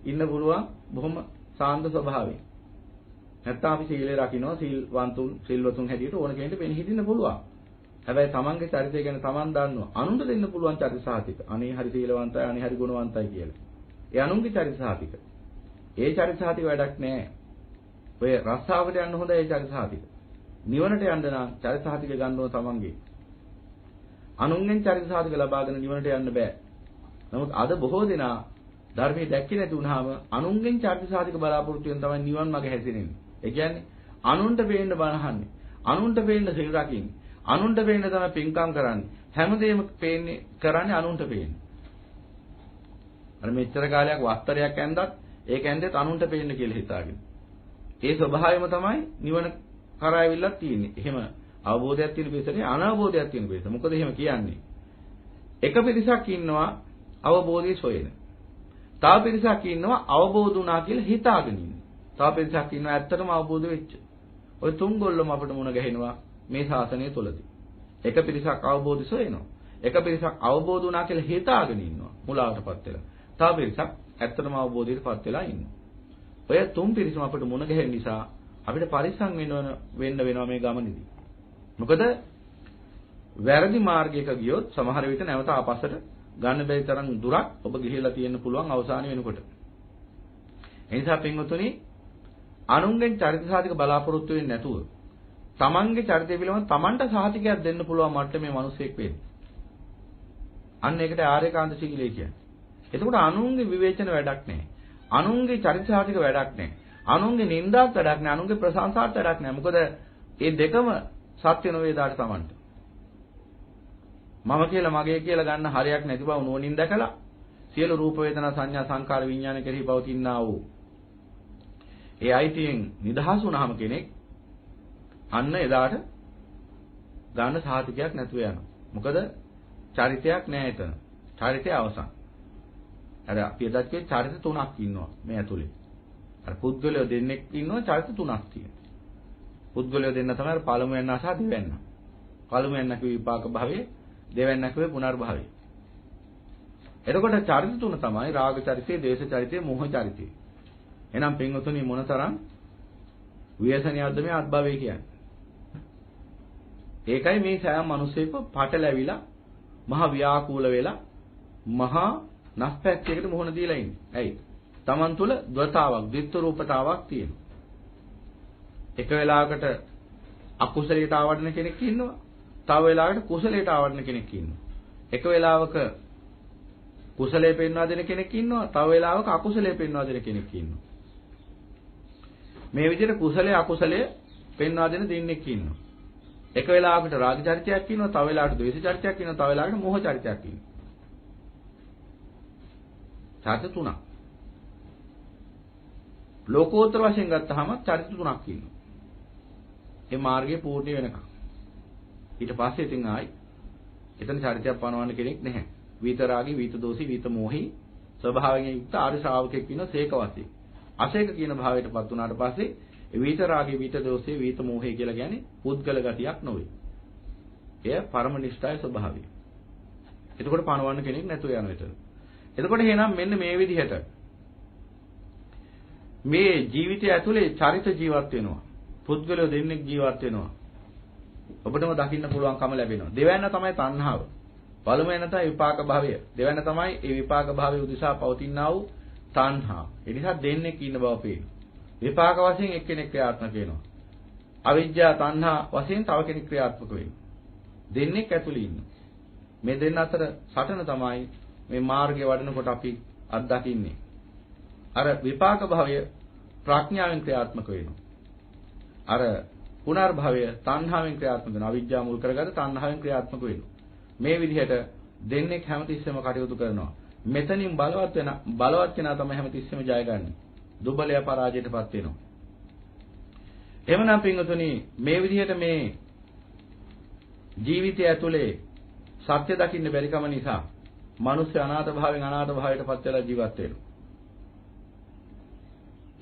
ඉන්න පුළුවන් බොහොම සාන්ත ස්වභාවයෙන්. නැත්නම් අපි සීලය රකින්නවා සිල්වතුන් හැටියට ඕන කෙනෙක්ට වෙන හිටින්න පුළුවන්. හැබැයි තමන්ගේ චරිතය ගැන තමන් දන්නවා. අනුන්ට දෙන්න පුළුවන් චරිත සාහිතික. අනේ හරි සීලවන්තයි, අනේ හරි ගුණවන්තයි කියලා. ඒ අනුන්ගේ චරිත සාහිතික. ඒ චරිත සාහිතික වැඩක් නෑ. ඔය රස්සාවට යන්න හොඳ ඒ චරිත සාහිතික. නිවනට යන්න නම් චරිත සාහිතික ගන්න ඕන තමන්ගේ. අනුන්ගෙන් චරිත සාහිතික ලබාගෙන නිවනට යන්න බෑ. නමුත් අද බොහෝ දෙනා ධර්මයේ දැක්කේ නැති වුනහම අනුන්ගෙන් චරිත සාහිතික බලාපොරොත්තු වෙන තමයි නිවන් මාර්ග හැසිරෙන්නේ. ඒ කියන්නේ අනුන්ට පේන්න බනහන්නේ. අනුන්ට පේන්න සිල් රකින්නේ. අනුන්ට පේන්න තමයි පින්කම් කරන්නේ. හැමදේම පේන්නේ කරන්නේ අනුන්ට පේන්නේ. අර මෙච්චර කාලයක් වස්තරයක් ඇඳත් ඒක ඇඳෙත් අනුන්ට පේන්න කියලා හිතාගෙන. ඒ ස්වභාවයම තමයි නිවන කරා ඇවිල්ලා තියෙන්නේ. එහෙම අවබෝධයක් තියෙන පිරිසනේ අනවබෝධයක් තියෙන පිරිස. මොකද එහෙම කියන්නේ? එක පිරිසක් ඉන්නවා අවබෝධයේ සොයන. තව පිරිසක් ඉන්නවා අවබෝධ වුණා කියලා හිතාගෙන ඉන්නේ. තව පිරිසක් ඉන්නවා ඇත්තටම අවබෝධ වෙච්ච. ඔය තුන් ගොල්ලම අපිට මුණ ගැහෙනවා මේ ශාසනය තුලදී. එක පිරිසක් අවබෝධය සොයනවා. එක පිරිසක් අවබෝධ වුණා කියලා හිතාගෙන ඉන්නවා මුලාවටපත් වෙලා. තව පිරිසක් ඇත්තටම අවබෝධයටපත් වෙලා ඉන්නවා. ඔය තුන් පිරිසම අපිට මුණ ගැහෙන නිසා අපිට පරිස්සම් වෙන්න වෙනවා මේ ගමනේදී. මොකද වැරදි මාර්ගයක ගියොත් සමහර විට නැවත ආපස්සට ගන්න බැරි තරම් දුරක් ඔබ ගිහිලා තියෙන්න පුළුවන් අවසාන වෙනකොට. ඒ නිසා පින්වතුනි අනුන්ගෙන් චරිත සාධක බලාපොරොත්තු වෙන්නේ නැතුව තමන්ගේ චරිතය පිළිබඳව තමන්ට සාහිතිකයක් දෙන්න පුළුවන් මට්ටමේ මිනිසෙක් වෙන්න. අන්න ඒකට ආර්යකාන්ත සීලය කියන්නේ. එතකොට අනුන්ගේ විවේචන වැඩක් නැහැ. අනුන්ගේ චරිත සාහිතික වැඩක් නැහැ. අනුන්ගේ නින්දාත් වැඩක් නැහැ. අනුන්ගේ ප්‍රශංසාත් වැඩක් නැහැ. මොකද මේ දෙකම සත්‍ය නොවේදාට තමන්ට. මම කියලා මගේ කියලා ගන්න හරයක් නැති බව නෝනින් දැකලා සියලු රූප වේදනා සංඥා සංකාර විඥාන කෙරෙහි පවතිනා වූ ඒ අයිතියෙන් නිදහස් වුණාම කෙනෙක් අන්න එදාට ගන්න සාහිතිකයක් නැතුව යනවා. මොකද චරිතයක් නෑ එතන. චරිතය අවසන්. අර අපි එදත් කිව්වේ චරිත තුනක් ඉන්නවා මේ ඇතුලේ. අර පුද්ගලයෝ දෙන්නෙක් ඉන්නවා චරිත තුනක් තියෙනවා. පුද්ගලයෝ දෙන්න තමයි අර පළමුවෙන්නා සහ දෙවැන්නා. පළමුවෙන්නා කිව්වේ විපාක භවයේ, දෙවැන්නා කිව්වේ පුනර්භවයේ. එතකොට චරිත තුන තමයි රාග චරිතය, දේශ චරිතය, මෝහ චරිතය. එහෙනම් පින්වතුනි මොනතරම් ව්‍යසනියක්ද මේ අත්භවය කියන්නේ. ඒකයි මේ සෑම මිනිසෙක පටලැවිලා මහ ව්‍යාකූල වෙලා මහා නස්පැක්කයකට මුහුණ දීලා ඉන්නේ. ඇයි? Taman තුල ද්වතාවක්, ද්විත්ව රූපතාවක් තියෙනවා. එක වෙලාවකට අකුසලයට ආවඩන කෙනෙක් ඉන්නවා. තව වෙලාවකට කුසලයට ආවඩන කෙනෙක් ඉන්නවා. එක වෙලාවක කුසලයේ පෙන්වා දෙන කෙනෙක් ඉන්නවා. තව වෙලාවක අකුසලයේ පෙන්වා දෙන කෙනෙක් ඉන්නවා. මේ විදිහට කුසලයේ අකුසලයේ පෙන්වා දෙන දෙන්නෙක් ඉන්නවා. එක වෙලාවකට රාග චරිතයක් ඉන්නවා, තව වෙලාවකට ද්වේෂ චරිතයක් ඉන්නවා, තව වෙලාවකට මෝහ චරිතයක් ඉන්නවා. චරිත තුනක්. ලෝකෝත්තර වශයෙන් ගත්තාම චරිත තුනක් ඉන්නවා. ඒ මාර්ගයේ පූර්ණ වෙනකම්. ඊට පස්සේ ඉතින් ආයි එතන චරිතයක් පනවන්න කෙනෙක් නැහැ. විතරාගී, විත දෝෂී, විත මෝහී ස්වභාවයෙන් යුක්ත ආර්ය ශ්‍රාවකෙක් වෙන සේක වශයෙන්. අසේක කියන භාවයටපත් වුණාට පස්සේ විතරාගී, විත දෝෂී, විත මෝහී කියලා කියන්නේ පුද්ගල ගතියක් නොවේ. එය පරම නිෂ්ඨාය ස්වභාවය. එතකොට පනවන්න කෙනෙක් නැතුව යනවා එතන. එතකොට එහෙනම් මෙන්න මේ විදිහට මේ ජීවිතය ඇතුලේ චරිත ජීවත් වෙනවා. පුද්ගලයෝ දෙන්නෙක් ජීවත් වෙනවා. ඔබටම දකින්න පුළුවන්කම ලැබෙනවා. දෙවැන්න තමයි තණ්හාව. පළමුවෙන් තමයි විපාක භවය. දෙවැන්න තමයි ඒ විපාක භවය උදෙසා පවතිනා වූ තණ්හාව. ඒ නිසා දෙන්නෙක් ඉන්න බව පේනවා. විපාක වශයෙන් එක්කෙනෙක් ක්‍රියාත්මක වෙනවා. අවිජ්ජා තණ්හා වශයෙන් තව කෙනෙක් ක්‍රියාත්මක වෙනවා. දෙන්නෙක් ඇතුළේ ඉන්නවා. මේ දෙන්න අතර සටන තමයි මේ මාර්ගයේ වඩනකොට අපි අත්දකින්නේ. අර විපාක භවය ප්‍රඥාවෙන් ක්‍රියාත්මක වෙනවා. අර පුනර්භවය තණ්හාවෙන් ක්‍රියාත්මක වෙනවා. අවිජ්ජා මුල් කරගත්ත තණ්හාවෙන් ක්‍රියාත්මක වෙනවා. මේ විදිහට දෙන්නෙක් හැමතිස්සෙම කටයුතු කරනවා. මෙතනින් බලවත් කෙනා තමයි හැමතිස්සෙම ජයගන්නේ. දුබලයා පරාජයටපත් වෙනවා. එhmenan පින්වතුනි මේ විදිහට මේ ජීවිතය ඇතුලේ සත්‍ය දකින්න බැරි කම නිසා මිනිස්සු අනාථ භාවයෙන් අනාථ භාවයටපත් වෙලා ජීවත් වෙනවා.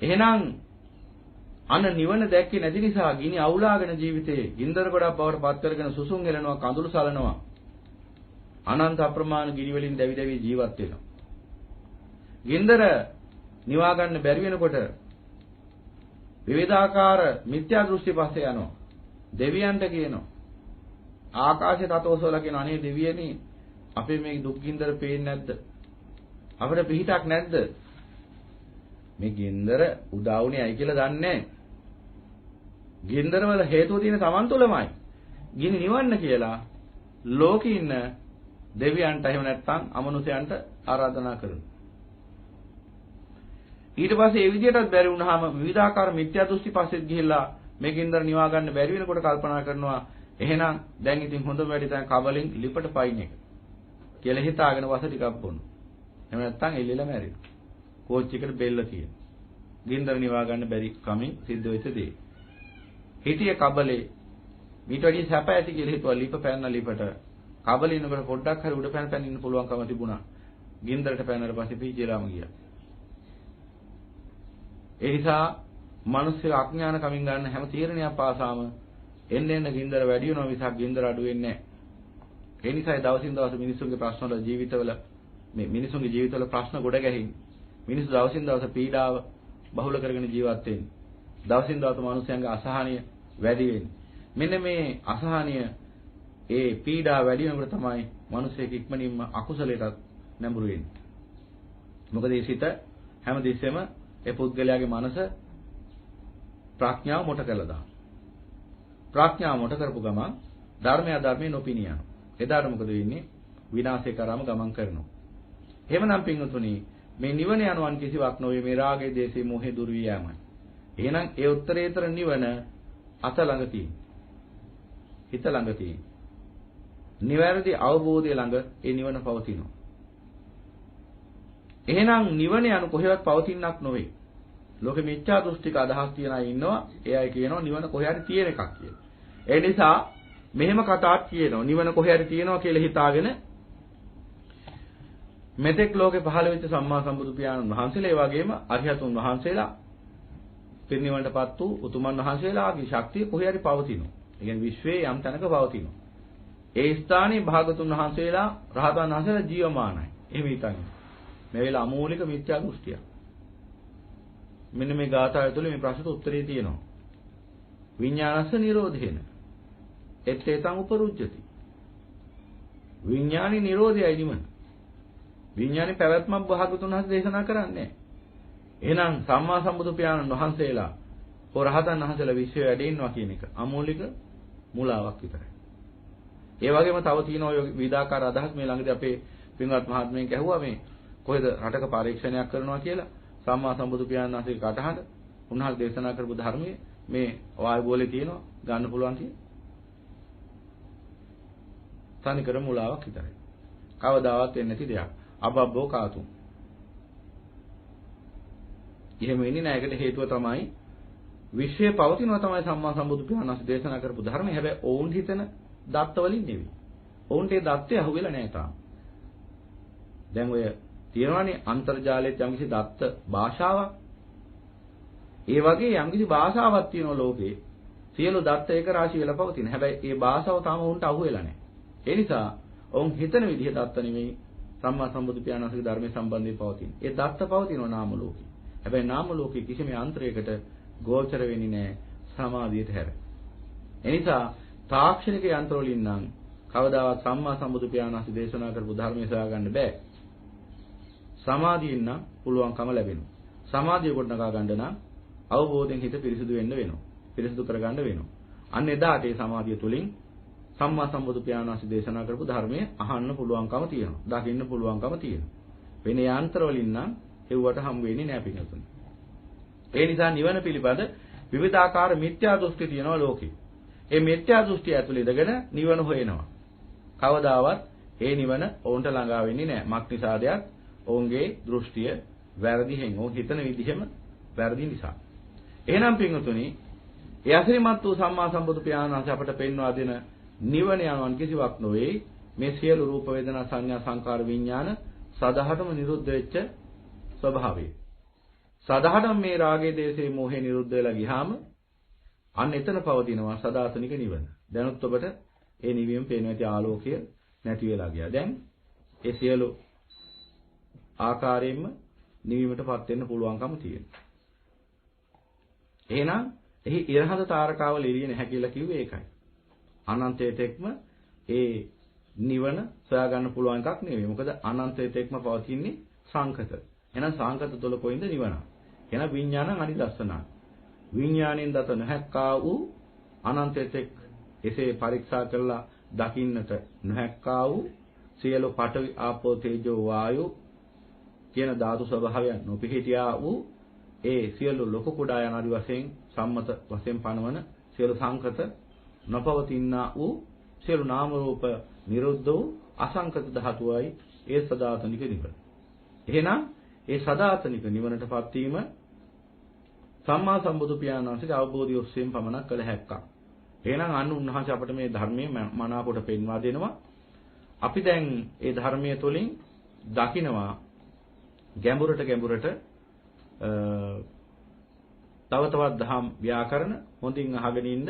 එහෙනම් අන නිවන දැක්කේ නැති නිසා ගිනි අවුලාගෙන ජීවිතේ ගින්දර ගොඩක් බවට පත් කරගෙන සුසුම් හෙලනවා, කඳුළු සලනවා. අනන්ත අප්‍රමාණ ගිනි වලින් දැවි දැවි ජීවත් වෙනවා. ගින්දර නිවා ගන්න බැරි වෙනකොට විවිධාකාර මිත්‍යා දෘෂ්ටි පස්සේ යනවා. දෙවියන්ට කියනවා. ආකාශයට අතෝසවලා කියන අනේ දෙවියනි අපේ මේ දුක් ගින්දර පේන්නේ නැද්ද? අපිට පිහිටක් නැද්ද? මේ ගින්දර උදාවුනේ ඇයි කියලා දන්නේ නැහැ. ගින්දර වල හේතුව තියෙන Taman තුලමයි. ගිනි නිවන්න කියලා ලෝකේ ඉන්න දෙවියන්ට එහෙම නැත්නම් අමනුෂයන්ට ආරාධනා කරනවා. ඊට පස්සේ ඒ විදිහටත් බැරි වුණාම විවිධාකාර මිත්‍යා දෘෂ්ටි පස්සෙත් ගිහිල්ලා මේ ගින්දර නිවා ගන්න බැරි වෙනකොට කල්පනා කරනවා එහෙනම් දැන් ඉතින් හොඳම වැඩි තමයි කබලෙන් ලිපට පයින් එක කියලා හිතාගෙන වස ටිකක් බොනවා. එහෙම නැත්නම් එල්ලෙලා මැරෙනවා. කෝච්චි එකට බෙල්ල තියෙන. ගින්දර නිවා ගන්න බැරි කමින් සිද්ධ වෙච්ච දේ. හිටිය කබලේ මීට වැඩි සැප ඇති කියලා හිතුවා ලිප පැන්න ලිපට. කබලේ ඉන්නකොට පොඩ්ඩක් හරි උඩ පැන ඉන්න පුළුවන්කම තිබුණා. ගින්දරට පැනනට පස්සේ පීජේලාම ගියා. ඒ නිසා මිනිස්සු අඥාන කමින් ගන්න හැම තීරණයක් පාසාම එන්න ගින්දර වැඩි වෙනවා මිසක් ගින්දර අඩු වෙන්නේ නැහැ. ඒ නිසා දවසින් දවස මිනිස්සුන්ගේ ප්‍රශ්නවල ජීවිතවල මේ මිනිස්සුන්ගේ ජීවිතවල ප්‍රශ්න ගොඩ ගැහින්නේ. මිනිස්සු දවසින් දවස පීඩාව බහුල කරගෙන ජීවත් වෙන්නේ. දවසින් දවස මිනිස්යන්ගේ අසහනය වැඩි වෙන්නේ. මෙන්න මේ අසහනය ඒ පීඩා වැඩි වෙනකොට තමයි මිනිස්සෙක් ඉක්මනින්ම අකුසලයටත් නැඹුරු වෙන්නේ. මොකද ඒ සිත හැමදෙස්සෙම ඒ පුද්ගලයාගේ මනස ප්‍රඥාව මොට කළා දාන. ප්‍රඥාව මොට කරපු ගමන් ධර්මය අධර්මය නොපිනිය යනවා. එදාට මොකද වෙන්නේ? විනාශය කරාම ගමන් කරනවා. එහෙමනම් පින්වතුනි මේ නිවන යනවන් කිසිවක් නොවේ මේ රාගයේ දේශේ මොහේ දුර වී යාමයි. එහෙනම් ඒ උත්තරීතර නිවන අත ළඟ තියෙන. හිත ළඟ තියෙන. නිවැරදි අවබෝධය ළඟ ඒ නිවන පවතිනවා. එහෙනම් නිවන යනු කොහෙවත් පවතිනක් නොවේ. ලෝකෙ මිත්‍යා දෘෂ්ටික අදහස් තියන අය ඉන්නවා. ඒ අය කියනවා නිවන කොහේ හරි තියෙන එකක් කියලා. ඒ නිසා මෙහෙම කතාවක් කියනවා නිවන කොහේ හරි තියෙනවා කියලා හිතාගෙන මෙතෙක් ලෝකේ පහළ වෙච්ච සම්මා සම්බුදු පියාණන් වහන්සේලා ඒ වගේම අරිහතුන් වහන්සේලා පිරිනිවනටපත් වූ උතුමන් වහන්සේලාගේ ශක්තිය කොහේ හරි පවතිනවා. ඒ කියන්නේ විශ්වයේ යම් තැනක පවතිනවා. ඒ ස්ථානයේ භාගතුන් වහන්සේලා රහතන් වහන්සේලා ජීවමානයි. එහෙම හිතන්නේ. මේ වෙලාව අමූලික මිත්‍යා දෘෂ්ටියක්. මෙන්න මේ ගාථාව තුළ මේ ප්‍රශ්නට උත්තරේ තියෙනවා. විඥානස්ස නිරෝධේන එත්තේතං උපරුජ්ජති. විඥානි නිරෝධයයි නිවන. විඥානේ පැවැත්මක් භාගතුන් වහන්සේ දේශනා කරන්නේ. එහෙනම් සම්මා සම්බුදු පියාණන් වහන්සේලා හෝ රහතන් වහන්සේලා විශ්වයේ වැඩ ඉන්නවා කියන එක අමූලික මුලාවක් විතරයි. ඒ වගේම තව තියෙන ඔය විවිධාකාර අදහස් මේ ළඟදී අපේ පින්වත් මහත්මයෙක් ඇහුවා මේ කොහෙද රටක පරීක්ෂණයක් කරනවා කියලා සම්මා සම්බුදු පියාණන් වහන්සේගේ කටහඬ උන්වහන්සේ දේශනා කරපු ධර්මයේ මේ වායු බෝලේ තියෙනවා ගන්න පුළුවන් කියන තනිකර මුලාවක් විතරයි. කවදාවත් වෙන්නේ නැති දෙයක්. අබබ්බෝ කාතුම්. එහෙම වෙන්නේ නැහැ. ඒකට හේතුව තමයි විශ්වයේ පවතිනවා තමයි සම්මා සම්බුදු පියාණන් වහන්සේ දේශනා කරපු ධර්මය. හැබැයි ඔවුන් හිතන දත්ත වලින් නෙවෙයි. ඔවුන්ට ඒ දත්තය අහුවෙලා නැහැ තාම. දැන් ඔය තියෙනවානේ අන්තර්ජාලයේ යම්කිසි දත්ත භාෂාවක්. ඒ වගේ යම්කිසි භාෂාවක් තියෙනවා ලෝකේ. සියලු දත්ත ඒක රාශි වෙලා පවතින. හැබැයි ඒ භාෂාව තාම ඔවුන්ට අහුවෙලා නැහැ. ඒ නිසා ඔවුන් හිතන විදිහ දත්ත නෙවෙයි සම්මා සම්බුදු පියාණන් වහන්සේගේ ධර්මයේ සම්බන්ධයෙන් පවතින. ඒ දත්ත පවතිනවා නාම ලෝකේ. හැබැයි නාම ලෝකේ කිසිම යන්ත්‍රයකට ගෝචර වෙන්නේ නැහැ සමාධියට හැර. ඒ නිසා තාක්ෂණික යන්ත්‍ර වලින් නම් කවදාවත් සම්මා සම්බුදු පියාණන් වහන්සේ දේශනා කරපු ධර්මයේ සොයා ගන්න බෑ. සමාධියෙන් නම් පුළුවන්කම ලැබෙනවා. සමාධිය ගොඩනගා ගන්න නම් අවබෝධයෙන් හිත පිරිසිදු වෙන්න වෙනවා. පිරිසිදු කරගන්න වෙනවා. අන්න එදාට ඒ සමාධිය තුලින් සම්මා සම්බුදු පියාණන් වහන්සේ දේශනා කරපු ධර්මයේ අහන්න පුළුවන්කම තියෙනවා. දකින්න පුළුවන්කම තියෙනවා. වෙන යන්ත්‍ර වලින් නම් ඒවට හම් වෙන්නේ නැහැ පිටුතුනි. ඒ නිසා නිවන පිළිබඳ විවිධාකාර මිත්‍යා දෘෂ්ටි තියෙනවා ලෝකේ. ඒ මිත්‍යා දෘෂ්ටි ඇතුළේ ඉඳගෙන නිවන හොයනවා. කවදාවත් ඒ නිවන ඔවුන්ට ළඟා වෙන්නේ නැහැ. මක් නිසාදයක් ඔවුන්ගේ දෘෂ්ටිය වැරදි හෙන්. ඔවුන් හිතන විදිහම වැරදි නිසා. එහෙනම් පිටුතුනි, ඒ අසිරිමත් වූ සම්මා සම්බුදු පියාණන් වහන්සේ අපට පෙන්වා දෙන නිවන යනවන් කිසිවක් නොවේ. මේ සියලු රූප වේදනා සංඥා සංකාර විඥාන සදහටම නිරුද්ධ වෙච්ච ස්වභාවය. සදහටම මේ රාගයේ දේශේ මොහේ නිරුද්ධ වෙලා ගියාම අන්න එතන පවතිනවා සදාතනික නිවන. දැනුත් ඔබට ඒ නිවීම පේන ඇති ආලෝකය නැති වෙලා ගියා. දැන් ඒ සියලු ආකාරයෙන්ම නිවීමටපත් වෙන්න පුළුවන්කම තියෙනවා. එහෙනම් එහි ඉරහඳ තාරකාව ලෙලිය නැහැ කියලා කිව්වේ ඒකයි. අනන්තයේතෙක්ම ඒ නිවන සොයා ගන්න පුළුවන් එකක් නෙවෙයි. මොකද අනන්තයේතෙක්ම පවතින්නේ සංකත. එහෙනම් සංකත තුල කොයින්ද නිවන? එහෙනම් විඥානං අනිදස්සනා. විඥාණයෙන් දත නොහැක්කා වූ අනන්තයේතෙක් එසේ පරීක්ෂා කරලා දකින්නට නොහැක්කා වූ සියලු පඨවි ආපෝ තේජෝ වායෝ කියන ධාතු ස්වභාවයන් නොපිහිටියා වූ ඒ සියලු ලොකු කුඩා යන ආදි වශයෙන් සම්මත වශයෙන් පනවන සියලු සංකත නොපවතිනා වූ සියලු නාම රූප නිරුද්ධ වූ අසංකත ධාතුවයි ඒ සදාතනික නිවන. එහෙනම් ඒ සදාතනික නිවනටපත් වීම සම්මා සම්බුදු පියාණන් වහන්සේගේ අවබෝධය ඔස්සේම පමණක් කළ හැක්කක්. එහෙනම් අන්න උන්වහන්සේ අපට මේ ධර්මයේ මනාකොට පෙන්වා දෙනවා. අපි දැන් ඒ ධර්මයේ තුලින් දකිනවා ගැඹුරට තව තවත් දහම් ව්‍යාකරණ හොඳින් අහගෙන ඉන්න